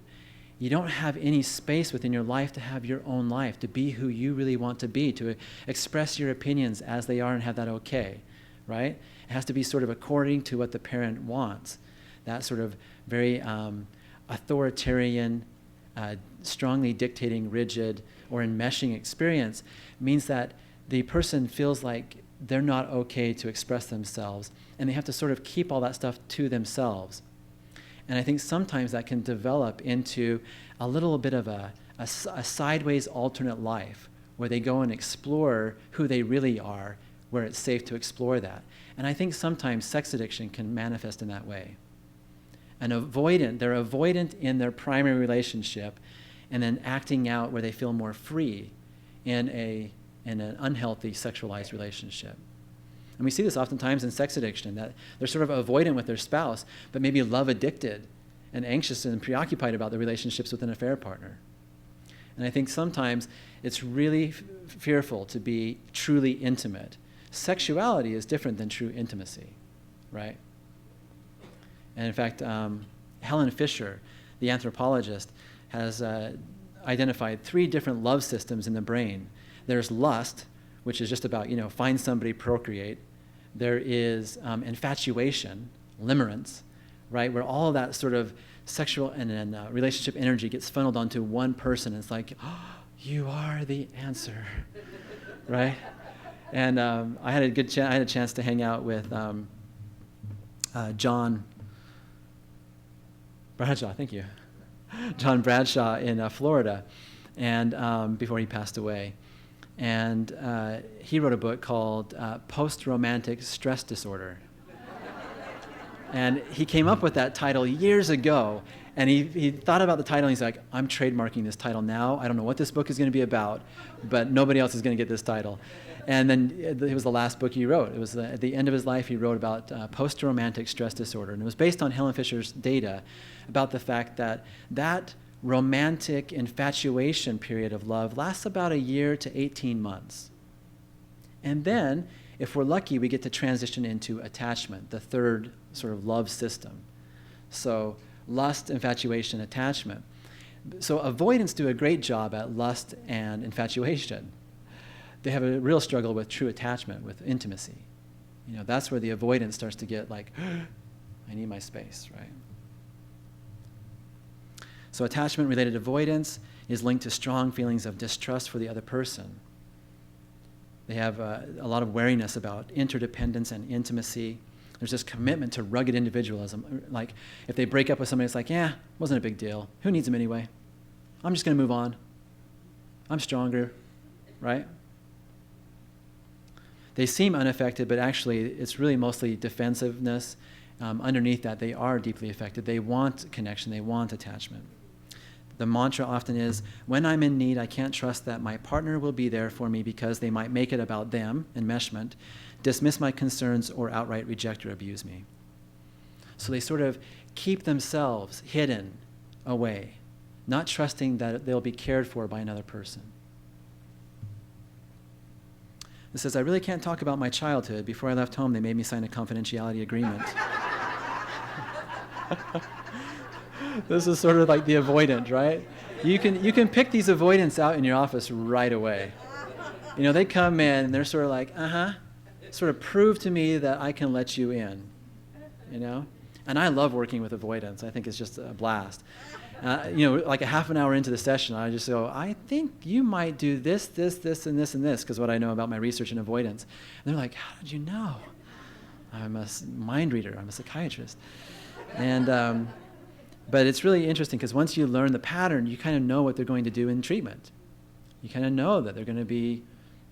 you don't have any space within your life to have your own life, to be who you really want to be, to express your opinions as they are and have that okay, right? It has to be sort of according to what the parent wants. That sort of very authoritarian, strongly dictating, rigid, or enmeshing experience means that the person feels like they're not okay to express themselves, and they have to sort of keep all that stuff to themselves. And I think sometimes that can develop into a little bit of a sideways alternate life where they go and explore who they really are, where it's safe to explore that. And I think sometimes sex addiction can manifest in that way. They're avoidant in their primary relationship and then acting out where they feel more free in an unhealthy sexualized relationship. And we see this oftentimes in sex addiction, that they're sort of avoidant with their spouse, but maybe love addicted and anxious and preoccupied about the relationships with an affair partner. And I think sometimes it's really fearful to be truly intimate. Sexuality is different than true intimacy, right? And in fact, Helen Fisher, the anthropologist, has identified 3 different love systems in the brain. There's lust, which is just about, find somebody, procreate. There is infatuation, limerence, right, where all of that sort of sexual and relationship energy gets funneled onto one person. It's like, oh, you are the answer, right? And I had a chance to hang out with Jon Bradshaw, thank you, Jon Bradshaw in Florida, and before he passed away. And he wrote a book called Post-Romantic Stress Disorder. And he came up with that title years ago, and he thought about the title, and he's like, I'm trademarking this title now. I don't know what this book is going to be about, but nobody else is going to get this title. And then it was the last book he wrote. It was at the end of his life, he wrote about post-romantic stress disorder. And it was based on Helen Fisher's data about the fact that romantic infatuation period of love lasts about a year to 18 months. And then, if we're lucky, we get to transition into attachment, the third sort of love system. So lust, infatuation, attachment. So avoidants do a great job at lust and infatuation. They have a real struggle with true attachment, with intimacy. That's where the avoidance starts to get like, I need my space, right? So attachment-related avoidance is linked to strong feelings of distrust for the other person. They have a lot of wariness about interdependence and intimacy. There's this commitment to rugged individualism. Like, if they break up with somebody, it's like, wasn't a big deal. Who needs them anyway? I'm just going to move on. I'm stronger, right? They seem unaffected, but actually it's really mostly defensiveness. Underneath that, they are deeply affected. They want connection. They want attachment. The mantra often is, when I'm in need, I can't trust that my partner will be there for me because they might make it about them, enmeshment, dismiss my concerns, or outright reject or abuse me. So they sort of keep themselves hidden away, not trusting that they'll be cared for by another person. It says, I really can't talk about my childhood. Before I left home, they made me sign a confidentiality agreement. This is sort of like the avoidant, right? You can pick these avoidants out in your office right away. They come in and they're sort of like, sort of prove to me that I can let you in, And I love working with avoidants. I think it's just a blast. Like a half an hour into the session, I just go, I think you might do this, this, this, and this, and this, because what I know about my research in avoidance. And they're like, how did you know? I'm a mind reader. I'm a psychiatrist. And but it's really interesting because once you learn the pattern, you kind of know what they're going to do in treatment. You kind of know that they're going to be,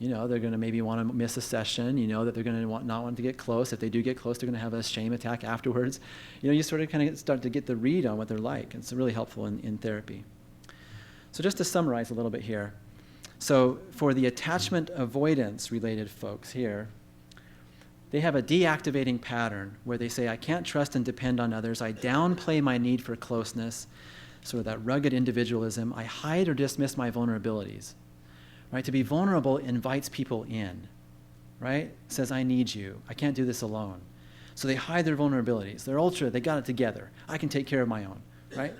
they're going to maybe want to miss a session. You know that they're going to not want to get close. If they do get close, they're going to have a shame attack afterwards. You sort of kind of start to get the read on what they're like. It's really helpful in therapy. So just to summarize a little bit here. So for the attachment avoidance related folks here, they have a deactivating pattern where they say, I can't trust and depend on others. I downplay my need for closeness, sort of that rugged individualism. I hide or dismiss my vulnerabilities. Right? To be vulnerable invites people in. Right? Says, I need you. I can't do this alone. So they hide their vulnerabilities. They're they got it together. I can take care of my own. Right?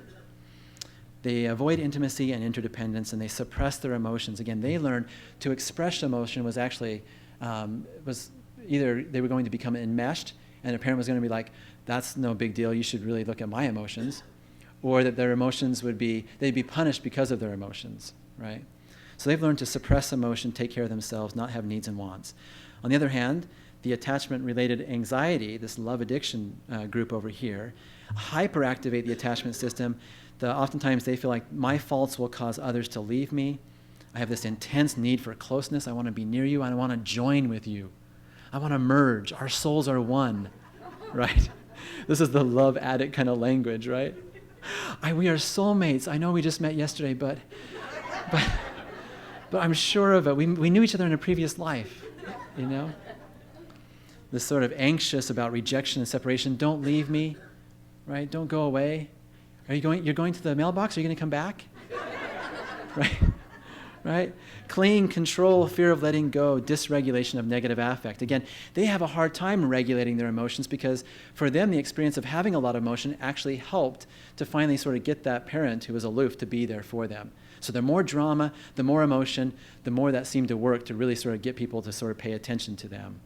They avoid intimacy and interdependence, and they suppress their emotions. Again, they learned to express emotion was actually, either they were going to become enmeshed, and a parent was going to be like, that's no big deal, you should really look at my emotions, or that their emotions they'd be punished because of their emotions, right? So they've learned to suppress emotion, take care of themselves, not have needs and wants. On the other hand, the attachment-related anxiety, this love addiction group over here, hyperactivate the attachment system. Oftentimes they feel like my faults will cause others to leave me. I have this intense need for closeness. I want to be near you. I want to join with you. I want to merge. Our souls are one, right? This is the love addict kind of language, right? We are soulmates. I know we just met yesterday, but I'm sure of it. We knew each other in a previous life, This sort of anxious about rejection and separation. Don't leave me, right? Don't go away. You're going to the mailbox? Are you going to come back? Right? Right? Cling, control, fear of letting go, dysregulation of negative affect. Again, they have a hard time regulating their emotions because for them, the experience of having a lot of emotion actually helped to finally sort of get that parent who was aloof to be there for them. So the more drama, the more emotion, the more that seemed to work to really sort of get people to sort of pay attention to them.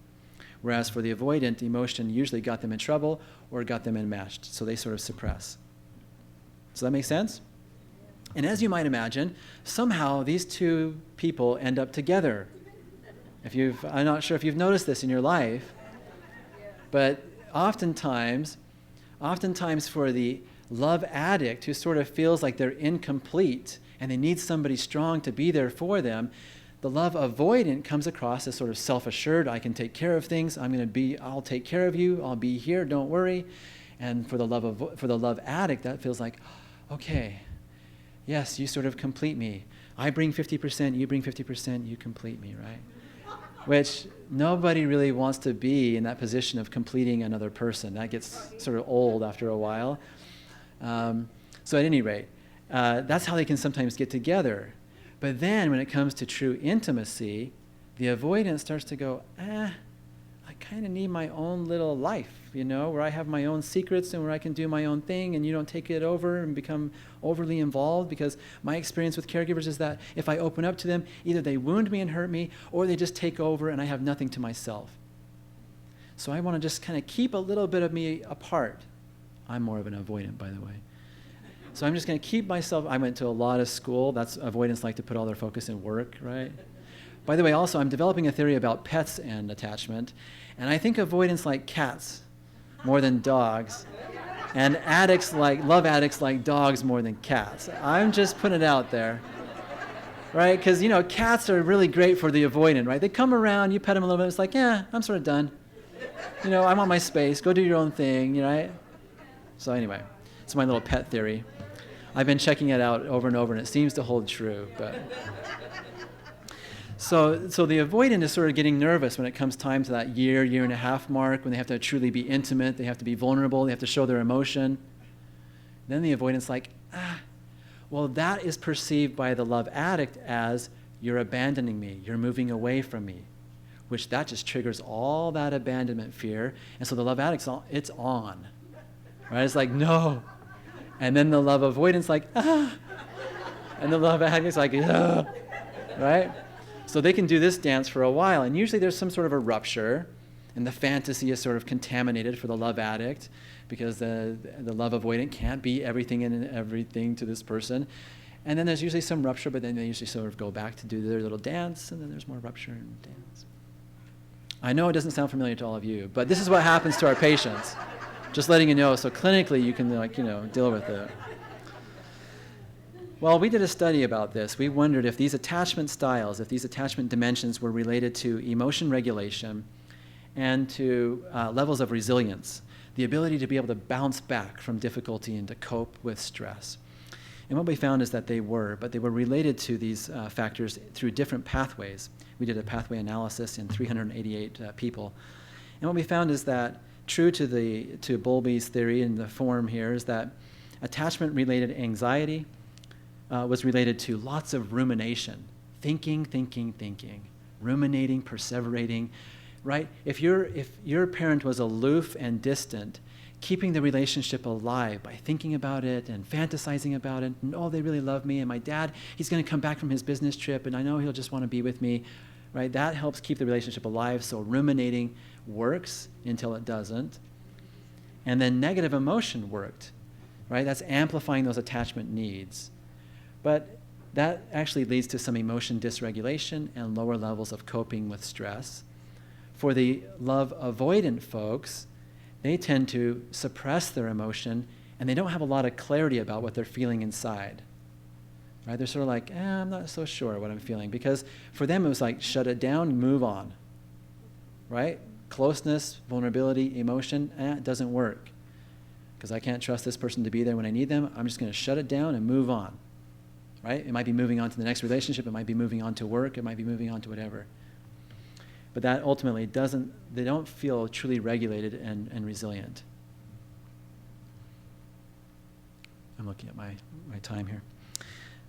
Whereas for the avoidant, emotion usually got them in trouble or got them enmeshed. So they sort of suppress. Does that make sense? And as you might imagine, somehow these two people end up together. I'm not sure if you've noticed this in your life, but oftentimes for the love addict who sort of feels like they're incomplete and they need somebody strong to be there for them, the love avoidant comes across as sort of self-assured. I can take care of things. I'll take care of you. I'll be here. Don't worry. And for the love addict, that feels like, okay, yes, you sort of complete me. I bring 50%, you bring 50%, you complete me, right? Which nobody really wants to be in that position of completing another person. That gets sort of old after a while. So at any rate, that's how they can sometimes get together. But then when it comes to true intimacy, the avoidant starts to go, I kind of need my own little life, where I have my own secrets and where I can do my own thing and you don't take it over and become overly involved, because my experience with caregivers is that if I open up to them, either they wound me and hurt me or they just take over and I have nothing to myself. So I want to just kind of keep a little bit of me apart. I'm more of an avoidant, by the way. So I'm just going to keep myself. I went to a lot of school. That's avoidants like to put all their focus in work, right? By the way, also, I'm developing a theory about pets and attachment, and I think avoidants like cats more than dogs, and love addicts like dogs more than cats. I'm just putting it out there, right? Because, cats are really great for the avoidant, right? They come around, you pet them a little bit, it's like, yeah, I'm sort of done. I want my space. Go do your own thing, right? So anyway, it's my little pet theory. I've been checking it out over and over, and it seems to hold true, but... So the avoidant is sort of getting nervous when it comes time to that year and a half mark, when they have to truly be intimate, they have to be vulnerable, they have to show their emotion. Then the avoidant's like, well, that is perceived by the love addict as, you're abandoning me, you're moving away from me, which that just triggers all that abandonment fear. And so the love addict's it's on, right? It's like, no. And then the love avoidant's like, and the love addict's like, right? So they can do this dance for a while, and usually there's some sort of a rupture, and the fantasy is sort of contaminated for the love addict because the love avoidant can't be everything and everything to this person. And then there's usually some rupture, but then they usually sort of go back to do their little dance, and then there's more rupture and dance. I know it doesn't sound familiar to all of you, but this is what happens to our patients. Just letting you know, so clinically you can deal with it. Well, we did a study about this. We wondered if these attachment styles, if these attachment dimensions were related to emotion regulation and to levels of resilience, the ability to be able to bounce back from difficulty and to cope with stress. And what we found is that they were, but they were related to these factors through different pathways. We did a pathway analysis in 388 people. And what we found is that, true to Bowlby's theory in the form here, is that attachment-related anxiety was related to lots of rumination, thinking, ruminating, perseverating, right? If your parent was aloof and distant, keeping the relationship alive by thinking about it and fantasizing about it, and oh, they really love me, and my dad, he's going to come back from his business trip, and I know he'll just want to be with me, right? That helps keep the relationship alive, so ruminating works until it doesn't. And then negative emotion worked, right? That's amplifying those attachment needs. But that actually leads to some emotion dysregulation and lower levels of coping with stress. For the love avoidant folks, they tend to suppress their emotion, and they don't have a lot of clarity about what they're feeling inside. Right? They're sort of like, I'm not so sure what I'm feeling, because for them it was like, shut it down, move on. Right? Closeness, vulnerability, emotion, it doesn't work. Because I can't trust this person to be there when I need them. I'm just going to shut it down and move on. Right? It might be moving on to the next relationship. It might be moving on to work. It might be moving on to whatever. But that ultimately they don't feel truly regulated and resilient. I'm looking at my time here.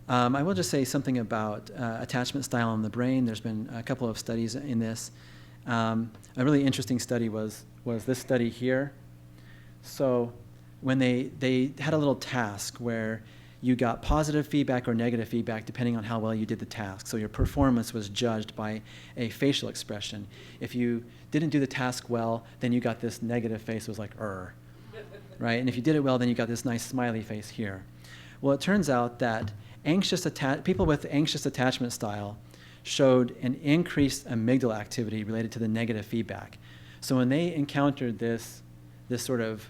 I will just say something about attachment style in the brain. There's been a couple of studies in this. A really interesting study was this study here. So when they had a little task where you got positive feedback or negative feedback depending on how well you did the task. So your performance was judged by a facial expression. If you didn't do the task well, then you got this negative face, was like, right? And if you did it well, then you got this nice smiley face here. Well, it turns out that people with anxious attachment style showed an increased amygdala activity related to the negative feedback. So when they encountered this sort of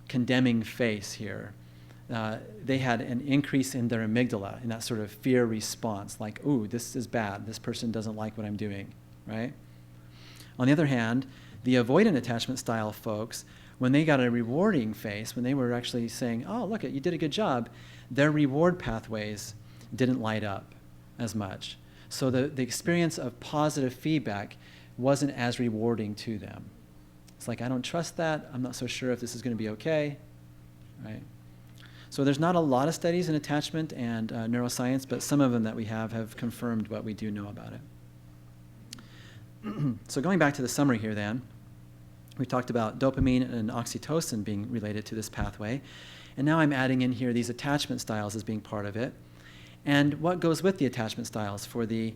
condemning face here, they had an increase in their amygdala, in that sort of fear response, like, ooh, this is bad, this person doesn't like what I'm doing, right? On the other hand, the avoidant attachment style folks, when they got a rewarding face, when they were actually saying, oh, look, you did a good job, their reward pathways didn't light up as much. So the experience of positive feedback wasn't as rewarding to them. It's like, I don't trust that, I'm not so sure if this is going to be okay, right? So there's not a lot of studies in attachment and neuroscience, but some of them that we have confirmed what we do know about it. So going back to the summary here then, we talked about dopamine and oxytocin being related to this pathway, and now I'm adding in here these attachment styles as being part of it. And what goes with the attachment styles for the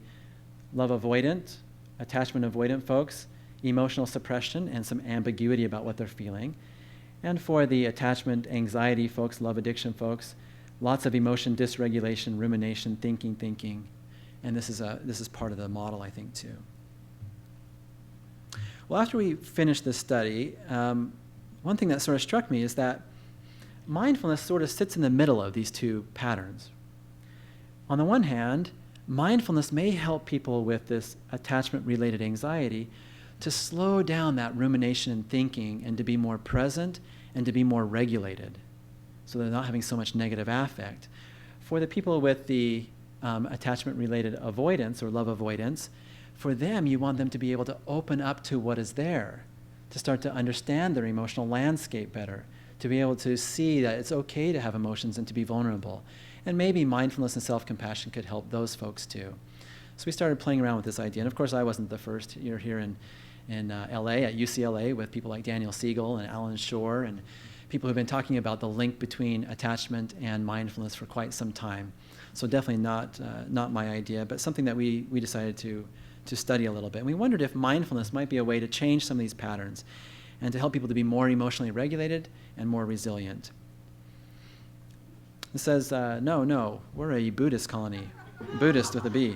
love avoidant, attachment avoidant folks, emotional suppression and some ambiguity about what they're feeling. And for the attachment anxiety folks, love addiction folks, lots of emotion dysregulation, rumination, thinking. And this is part of the model, I think, too. Well, after we finished this study, one thing that sort of struck me is that mindfulness sort of sits in the middle of these two patterns. On the one hand, mindfulness may help people with this attachment-related anxiety to slow down that rumination and thinking and to be more present and to be more regulated so they're not having so much negative affect. For the people with the attachment-related avoidance or love avoidance, for them, you want them to be able to open up to what is there, to start to understand their emotional landscape better, to be able to see that it's okay to have emotions and to be vulnerable. And maybe mindfulness and self-compassion could help those folks too. So we started playing around with this idea. And of course, I wasn't the first. You're here in LA, at UCLA, with people like Daniel Siegel and Alan Shore, and people who've been talking about the link between attachment and mindfulness for quite some time. So definitely not my idea, but something that we decided to to study a little bit. And we wondered if mindfulness might be a way to change some of these patterns and to help people to be more emotionally regulated and more resilient. It says, no, we're a Buddhist colony. Buddhist with a B.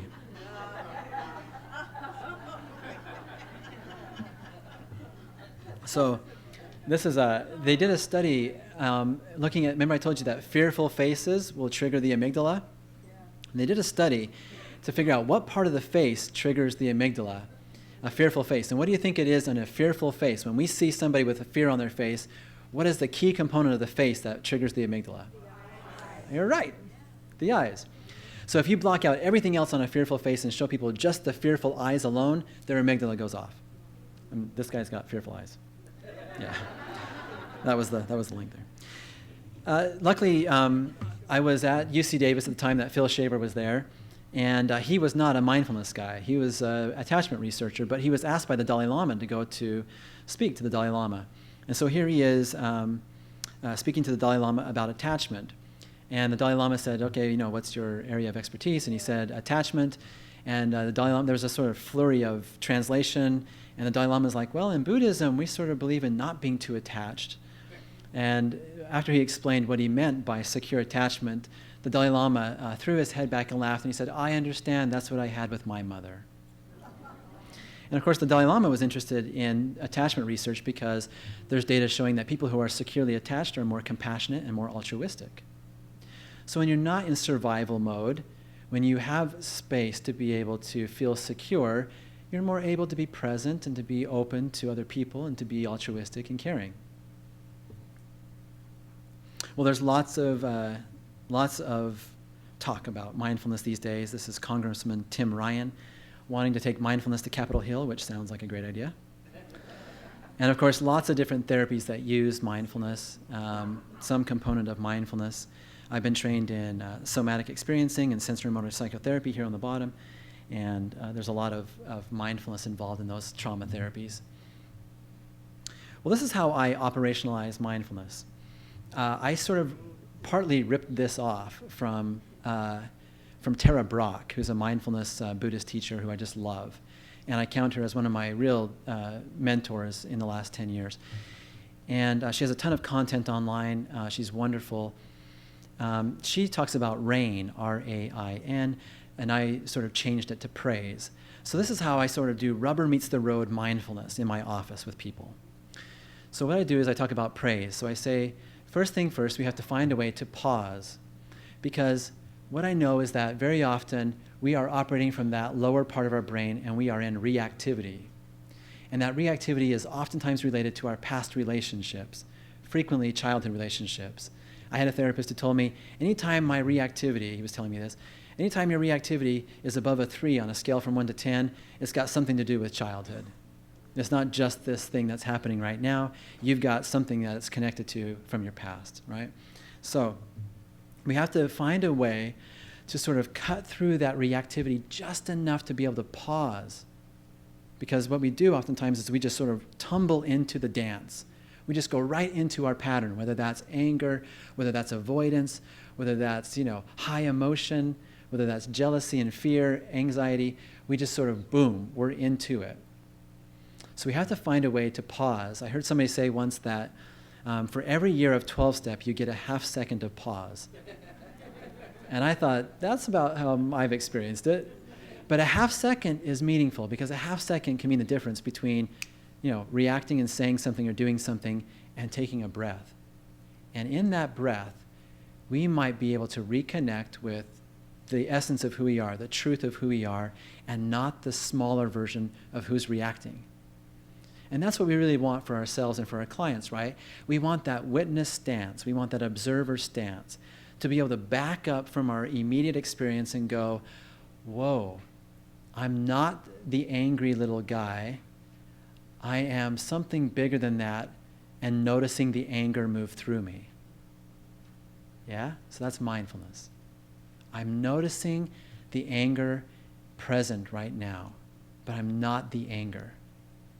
So this is they did a study looking at, remember I told you that fearful faces will trigger the amygdala? And they did a study to figure out what part of the face triggers the amygdala, a fearful face. And what do you think it is on a fearful face? When we see somebody with a fear on their face, what is the key component of the face that triggers the amygdala? You're right, the eyes. So if you block out everything else on a fearful face and show people just the fearful eyes alone, their amygdala goes off. And this guy's got fearful eyes. Yeah, that was the link there. Luckily, I was at UC Davis at the time that Phil Shaver was there, and he was not a mindfulness guy. He was an attachment researcher, but he was asked by the Dalai Lama to go to speak to the Dalai Lama. And so here he is speaking to the Dalai Lama about attachment. And the Dalai Lama said, okay, what's your area of expertise? And he said, attachment. And the Dalai Lama, there was a sort of flurry of translation. And the Dalai Lama is like, well, in Buddhism, we sort of believe in not being too attached. And after he explained what he meant by secure attachment, the Dalai Lama threw his head back and laughed. And he said, I understand. That's what I had with my mother. And of course, the Dalai Lama was interested in attachment research because there's data showing that people who are securely attached are more compassionate and more altruistic. So when you're not in survival mode, when you have space to be able to feel secure, you're more able to be present and to be open to other people and to be altruistic and caring. Well, there's lots of talk about mindfulness these days. This is Congressman Tim Ryan wanting to take mindfulness to Capitol Hill, which sounds like a great idea. And of course, lots of different therapies that use mindfulness, some component of mindfulness. I've been trained in somatic experiencing and sensory-motor psychotherapy here on the bottom, and there's a lot of mindfulness involved in those trauma therapies. Well, this is how I operationalize mindfulness. I sort of partly ripped this off from Tara Brach, who's a mindfulness Buddhist teacher who I just love. And I count her as one of my real mentors in the last 10 years. And she has a ton of content online. She's wonderful. She talks about RAIN, R-A-I-N, and I sort of changed it to praise. So this is how I sort of do rubber meets the road mindfulness in my office with people. So what I do is I talk about praise. So I say, first thing first, we have to find a way to pause. Because what I know is that very often we are operating from that lower part of our brain and we are in reactivity. And that reactivity is oftentimes related to our past relationships, frequently childhood relationships. I had a therapist who told me, anytime my reactivity, he was telling me this, anytime your reactivity is above a 3 on a scale from 1 to 10, it's got something to do with childhood. It's not just this thing that's happening right now. You've got something that it's connected to from your past, right? So we have to find a way to sort of cut through that reactivity just enough to be able to pause. Because what we do oftentimes is we just sort of tumble into the dance. We just go right into our pattern, whether that's anger, whether that's avoidance, whether that's, high emotion, whether that's jealousy and fear, anxiety. We just sort of, boom, we're into it. So we have to find a way to pause. I heard somebody say once that for every year of 12-step, you get a half second of pause. And I thought, that's about how I've experienced it. But a half second is meaningful because a half second can mean the difference between, reacting and saying something or doing something and taking a breath. And in that breath, we might be able to reconnect with the essence of who we are, the truth of who we are, and not the smaller version of who's reacting. And that's what we really want for ourselves and for our clients, right? We want that witness stance. We want that observer stance to be able to back up from our immediate experience and go, whoa, I'm not the angry little guy. I am something bigger than that, and noticing the anger move through me. Yeah? So that's mindfulness. I'm noticing the anger present right now, but I'm not the anger.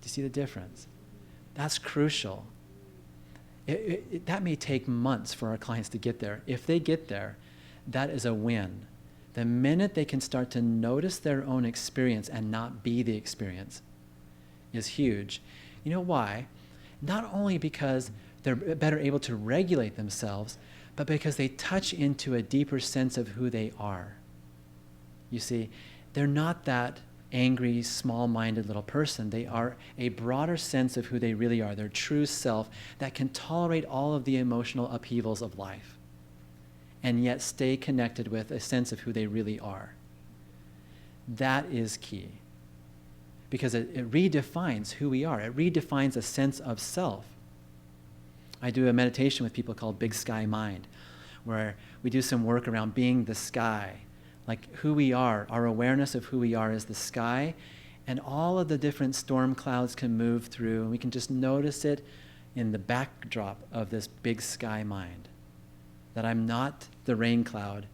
Do you see the difference? That's crucial. That may take months for our clients to get there. If they get there, that is a win. The minute they can start to notice their own experience and not be the experience is huge. You know why? Not only because they're better able to regulate themselves, but because they touch into a deeper sense of who they are. You see, they're not that angry, small-minded little person. They are a broader sense of who they really are, their true self that can tolerate all of the emotional upheavals of life and yet stay connected with a sense of who they really are. That is key, because it redefines who we are. It redefines a sense of self. I do a meditation with people called Big Sky Mind, where we do some work around being the sky, like who we are. Our awareness of who we are is the sky, and all of the different storm clouds can move through, and we can just notice it in the backdrop of this big sky mind. That I'm not the rain cloud.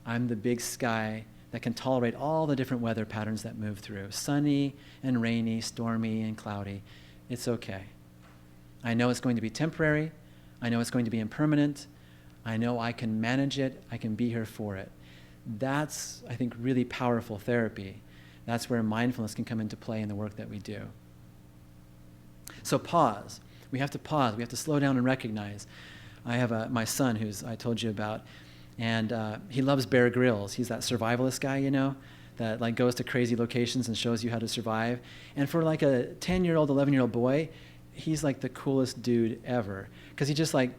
I'm the big sky that can tolerate all the different weather patterns that move through. Sunny and rainy, stormy and cloudy. It's okay. I know it's going to be temporary. I know it's going to be impermanent. I know I can manage it. I can be here for it. That's, I think, really powerful therapy. That's where mindfulness can come into play in the work that we do. So pause. We have to pause. We have to slow down and recognize. I have my son, who's I told you about, and he loves Bear Grylls. He's that survivalist guy, you know, that like goes to crazy locations and shows you how to survive. And for like a 10-year-old, 11-year-old boy, he's like the coolest dude ever, because he just like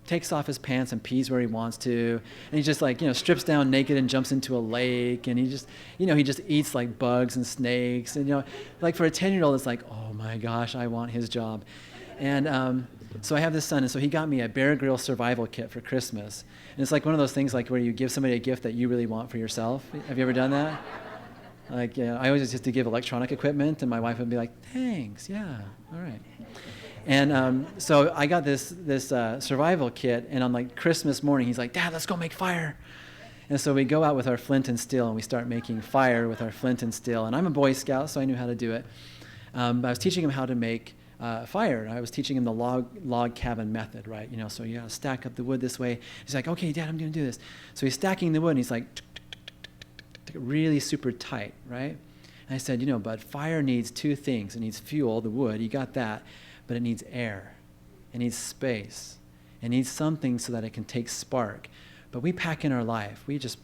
takes off his pants and pees where he wants to, and he just like, you know, strips down naked and jumps into a lake, and he just, you know, he just eats like bugs and snakes, and you know, like for a 10-year-old, it's like, oh my gosh, I want his job. And so I have this son, and so he got me a Bear Grylls survival kit for Christmas. And it's like one of those things like where you give somebody a gift that you really want for yourself. Have you ever done that? Like, yeah, I always used to give electronic equipment, and my wife would be like, thanks, yeah, all right. And so I got this survival kit, and on like Christmas morning, he's like, Dad, let's go make fire. And so we go out with our flint and steel, and we start making fire with our flint and steel. And I'm a Boy Scout, so I knew how to do it. But I was teaching him how to make fire. I was teaching him the log cabin method, right? You know, so you gotta stack up the wood this way. He's like, okay, Dad, I'm gonna do this. So he's stacking the wood, and he's like, really super tight, right? And I said, you know, but fire needs two things. It needs fuel, the wood, you got that, but it needs air. It needs space. It needs something so that it can take spark. But we pack in our life. We just,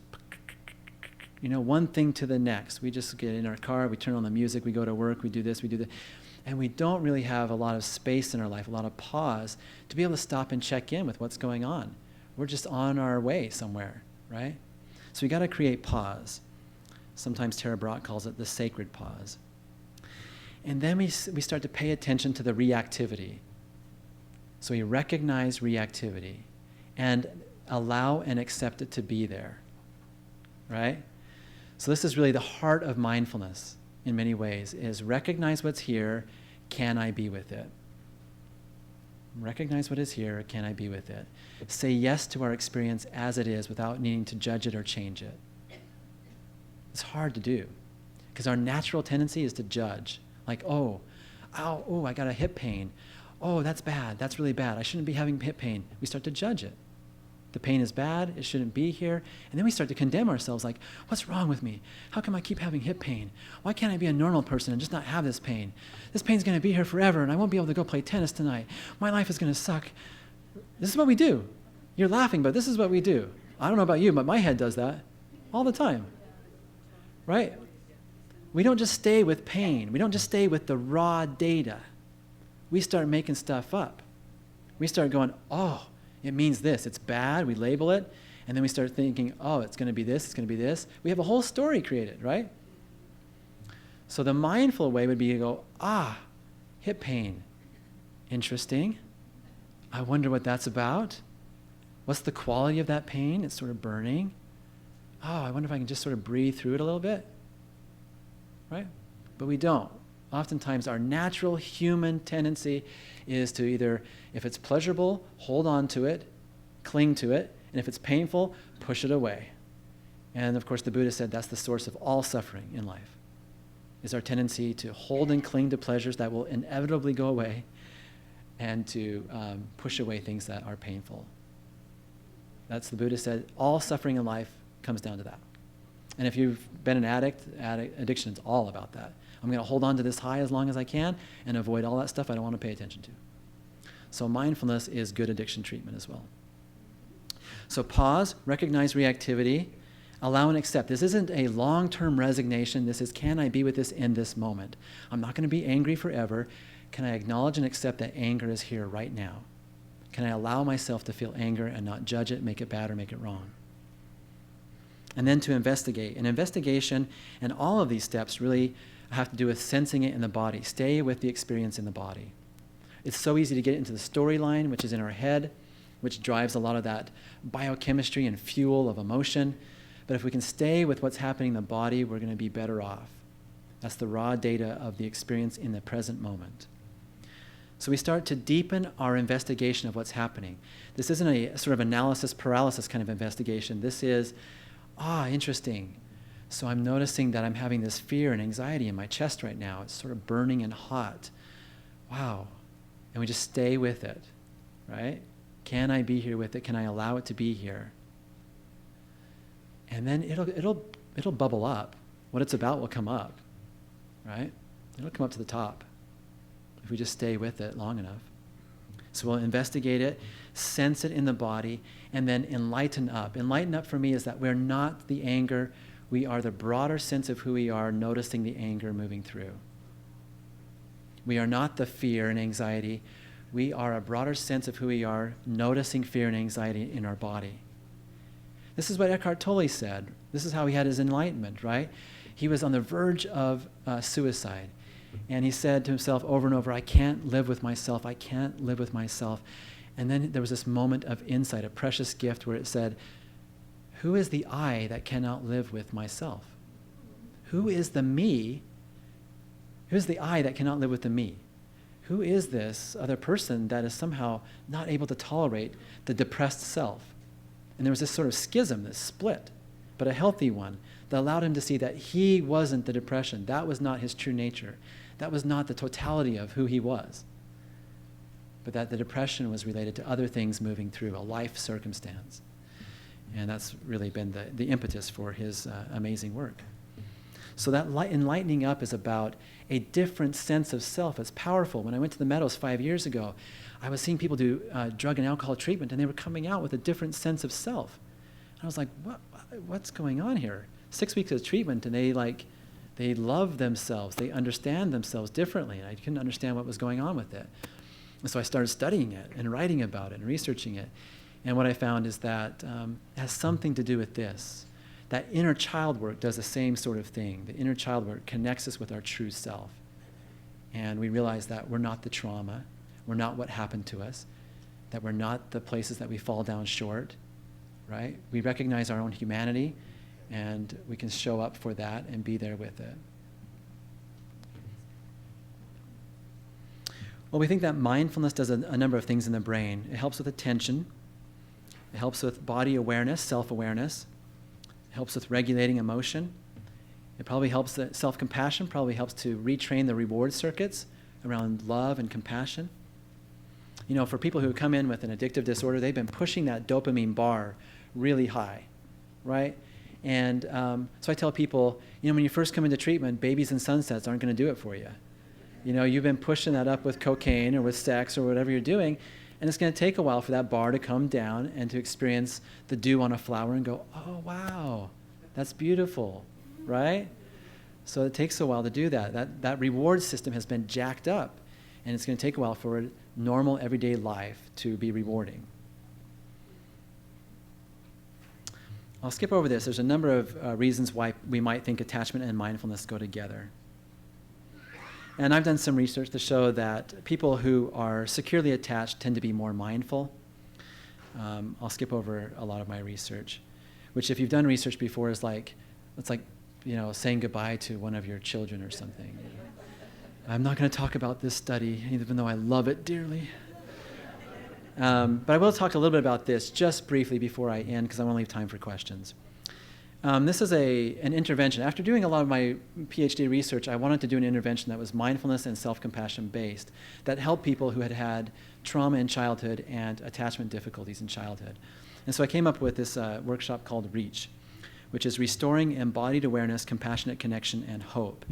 you know, one thing to the next. We just get in our car, we turn on the music, we go to work, we do this, we do that. And we don't really have a lot of space in our life, a lot of pause to be able to stop and check in with what's going on. We're just on our way somewhere, right? So we got to create pause. Sometimes Tara Brach calls it the sacred pause. And then we start to pay attention to the reactivity. So we recognize reactivity and allow and accept it to be there, right? So this is really the heart of mindfulness in many ways, is recognize what's here, can I be with it? Recognize what is here, can I be with it? Say yes to our experience as it is without needing to judge it or change it. It's hard to do, because our natural tendency is to judge. Like, oh, I got a hip pain. Oh, that's bad, that's really bad. I shouldn't be having hip pain. We start to judge it. The pain is bad, it shouldn't be here. And then we start to condemn ourselves like, what's wrong with me? How come I keep having hip pain? Why can't I be a normal person and just not have this pain? This pain's gonna be here forever, and I won't be able to go play tennis tonight. My life is gonna suck. This is what we do. You're laughing, but this is what we do. I don't know about you, but my head does that all the time, right? We don't just stay with pain. We don't just stay with the raw data. We start making stuff up. We start going, oh, it means this. It's bad. We label it. And then we start thinking, oh, it's going to be this. It's going to be this. We have a whole story created, right? So the mindful way would be to go, hip pain. Interesting. I wonder what that's about. What's the quality of that pain? It's sort of burning. Oh, I wonder if I can just sort of breathe through it a little bit. Right? But we don't. Oftentimes our natural human tendency is to either, if it's pleasurable, hold on to it, cling to it, and if it's painful, push it away. And of course the Buddha said that's the source of all suffering in life, is our tendency to hold and cling to pleasures that will inevitably go away, and to push away things that are painful. That's the Buddha said, all suffering in life comes down to that. And if you've been an addiction is all about that. I'm going to hold on to this high as long as I can and avoid all that stuff I don't want to pay attention to. So mindfulness is good addiction treatment as well. So pause, recognize reactivity, allow and accept. This isn't a long-term resignation. This is, can I be with this in this moment? I'm not going to be angry forever. Can I acknowledge and accept that anger is here right now? Can I allow myself to feel anger and not judge it, make it bad, or make it wrong? And then to investigate. An investigation and all of these steps really have to do with sensing it in the body. Stay with the experience in the body. It's so easy to get into the storyline, which is in our head, which drives a lot of that biochemistry and fuel of emotion. But if we can stay with what's happening in the body, we're going to be better off. That's the raw data of the experience in the present moment. So we start to deepen our investigation of what's happening. This isn't a sort of analysis paralysis kind of investigation. This is, interesting. So I'm noticing that I'm having this fear and anxiety in my chest right now. It's sort of burning and hot. Wow. And we just stay with it, right? Can I be here with it? Can I allow it to be here? And then it'll bubble up. What it's about will come up, right? It'll come up to the top if we just stay with it long enough. So we'll investigate it, sense it in the body, and then enlighten up. Enlighten up for me is that we're not the anger. We are the broader sense of who we are, noticing the anger moving through. We are not the fear and anxiety. We are a broader sense of who we are, noticing fear and anxiety in our body. This is what Eckhart Tolle said. This is how he had his enlightenment, right? He was on the verge of suicide. And he said to himself over and over, I can't live with myself. I can't live with myself. And then there was this moment of insight, a precious gift where it said, who is the I that cannot live with myself? Who is the me? Who's the I that cannot live with the me? Who is this other person that is somehow not able to tolerate the depressed self? And there was this sort of schism, this split, but a healthy one that allowed him to see that he wasn't the depression. That was not his true nature. That was not the totality of who he was. But that the depression was related to other things moving through, a life circumstance. And that's really been the impetus for his amazing work. So that enlightening up is about a different sense of self. It's powerful. When I went to the Meadows 5 years ago, I was seeing people do drug and alcohol treatment, and they were coming out with a different sense of self. And I was like, what's going on here? 6 weeks of treatment, and they love themselves. They understand themselves differently. And I couldn't understand what was going on with it. And so I started studying it and writing about it and researching it. And what I found is that it has something to do with this. That inner child work does the same sort of thing. The inner child work connects us with our true self. And we realize that we're not the trauma. We're not what happened to us. That we're not the places that we fall down short, right? We recognize our own humanity, and we can show up for that and be there with it. Well, we think that mindfulness does a number of things in the brain. It helps with attention. It helps with body awareness, self-awareness. It helps with regulating emotion. It probably helps, self-compassion probably helps to retrain the reward circuits around love and compassion. You know, for people who come in with an addictive disorder, they've been pushing that dopamine bar really high, right? And so I tell people, when you first come into treatment, babies and sunsets aren't going to do it for you. You've been pushing that up with cocaine or with sex or whatever you're doing, and it's going to take a while for that bar to come down and to experience the dew on a flower and go, oh, wow, that's beautiful, right? So it takes a while to do that. That reward system has been jacked up, and it's going to take a while for normal, everyday life to be rewarding. I'll skip over this. There's a number of reasons why we might think attachment and mindfulness go together. And I've done some research to show that people who are securely attached tend to be more mindful. I'll skip over a lot of my research, which if you've done research before it's like saying goodbye to one of your children or something. I'm not going to talk about this study, even though I love it dearly. But I will talk a little bit about this just briefly before I end, because I want to leave time for questions. This is an intervention. After doing a lot of my PhD research, I wanted to do an intervention that was mindfulness and self-compassion based, that helped people who had had trauma in childhood and attachment difficulties in childhood. And so I came up with this workshop called REACH, which is Restoring Embodied Awareness, Compassionate Connection, and Hope.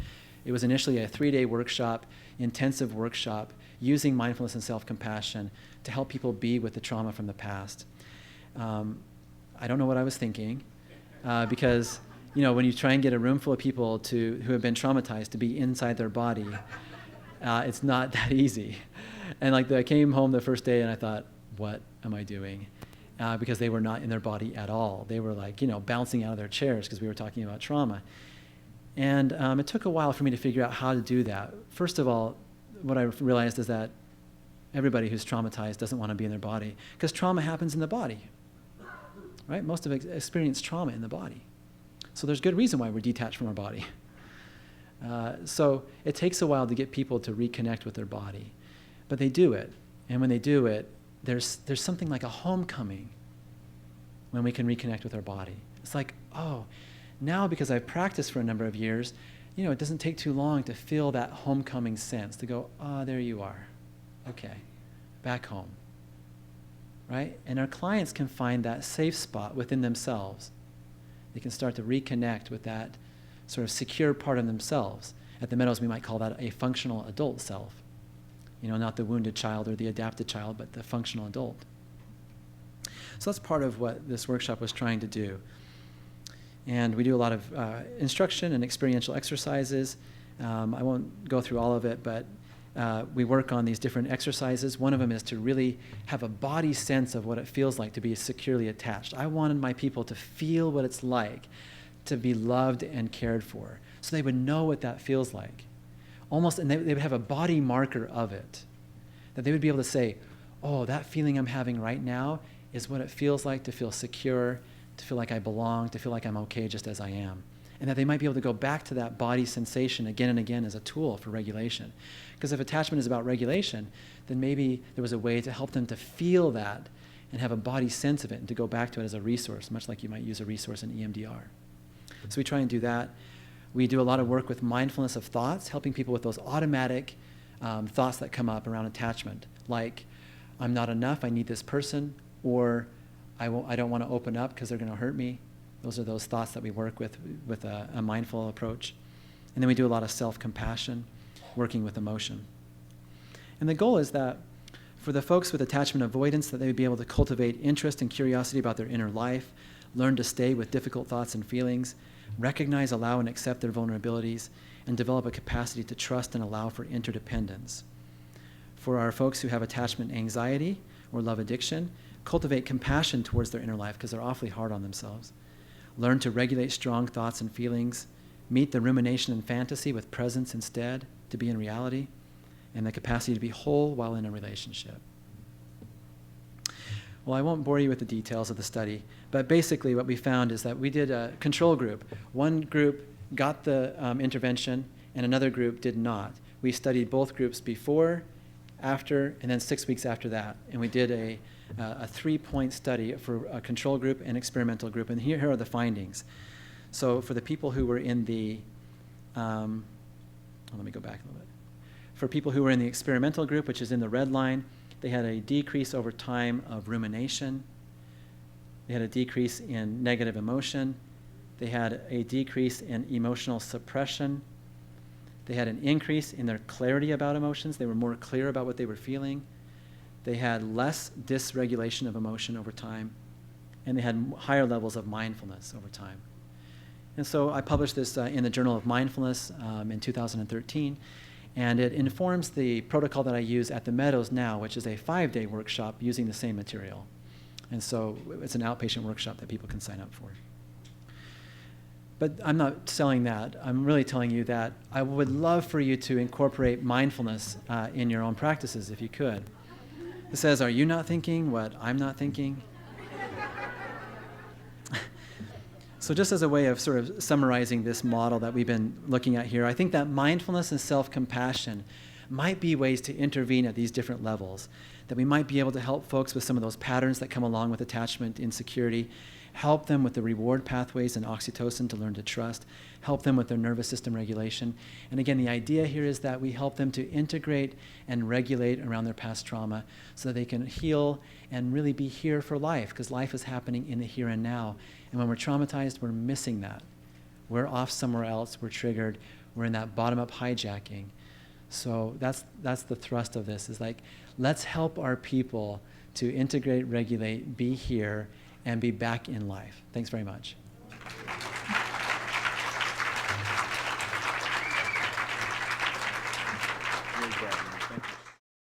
It was initially a 3-day workshop, intensive workshop, using mindfulness and self-compassion to help people be with the trauma from the past. I don't know what I was thinking, because when you try and get a room full of people who have been traumatized to be inside their body, it's not that easy. And I came home the first day and I thought, what am I doing? Because they were not in their body at all. They were bouncing out of their chairs because we were talking about trauma. And it took a while for me to figure out how to do that. First of all, what I realized is that everybody who's traumatized doesn't want to be in their body, because trauma happens in the body, right? Most of us experience trauma in the body. So there's good reason why we're detached from our body. So it takes a while to get people to reconnect with their body, but they do it. And when they do it, there's something like a homecoming when we can reconnect with our body. It's like, oh, now because I've practiced for a number of years, it doesn't take too long to feel that homecoming sense, to go, oh, there you are. Okay, back home, right? And our clients can find that safe spot within themselves. They can start to reconnect with that sort of secure part of themselves. At the Meadows, we might call that a functional adult self. Not the wounded child or the adapted child, but the functional adult. So that's part of what this workshop was trying to do. And we do a lot of instruction and experiential exercises. I won't go through all of it, but we work on these different exercises. One of them is to really have a body sense of what it feels like to be securely attached. I wanted my people to feel what it's like to be loved and cared for, so they would know what that feels like. Almost, and they would have a body marker of it, that they would be able to say, oh, that feeling I'm having right now is what it feels like to feel secure, to feel like I belong, to feel like I'm okay just as I am. And that they might be able to go back to that body sensation again and again as a tool for regulation. Because if attachment is about regulation, then maybe there was a way to help them to feel that and have a body sense of it and to go back to it as a resource, much like you might use a resource in EMDR. So we try and do that. We do a lot of work with mindfulness of thoughts, helping people with those automatic thoughts that come up around attachment, like, I'm not enough, I need this person, or I don't want to open up because they're going to hurt me. Those are those thoughts that we work with a mindful approach. And then we do a lot of self-compassion, working with emotion. And the goal is that for the folks with attachment avoidance, that they would be able to cultivate interest and curiosity about their inner life, learn to stay with difficult thoughts and feelings, recognize, allow, and accept their vulnerabilities, and develop a capacity to trust and allow for interdependence. For our folks who have attachment anxiety or love addiction, cultivate compassion towards their inner life because they're awfully hard on themselves. Learn to regulate strong thoughts and feelings, meet the rumination and fantasy with presence instead, to be in reality, and the capacity to be whole while in a relationship. Well, I won't bore you with the details of the study, but basically what we found is that we did a control group. One group got the intervention, and another group did not. We studied both groups before, after, and then 6 weeks after that, and we did a 3-point study for a control group and experimental group, and here are the findings. So for the people who were in the, let me go back a little bit. For people who were in the experimental group, which is in the red line, they had a decrease over time of rumination. They had a decrease in negative emotion. They had a decrease in emotional suppression. They had an increase in their clarity about emotions. They were more clear about what they were feeling. They had less dysregulation of emotion over time. And they had higher levels of mindfulness over time. And so I published this in the Journal of Mindfulness in 2013. And it informs the protocol that I use at the Meadows now, which is a 5-day workshop using the same material. And so it's an outpatient workshop that people can sign up for. But I'm not selling that. I'm really telling you that I would love for you to incorporate mindfulness in your own practices if you could. It says, are you not thinking what I'm not thinking? So just as a way of sort of summarizing this model that we've been looking at here, I think that mindfulness and self-compassion might be ways to intervene at these different levels, that we might be able to help folks with some of those patterns that come along with attachment, insecurity, help them with the reward pathways and oxytocin to learn to trust, help them with their nervous system regulation. And again, the idea here is that we help them to integrate and regulate around their past trauma so that they can heal and really be here for life, because life is happening in the here and now. And when we're traumatized, we're missing that. We're off somewhere else, we're triggered, we're in that bottom-up hijacking. So that's the thrust of this, is like, let's help our people to integrate, regulate, be here, and be back in life. Thanks very much. Great job.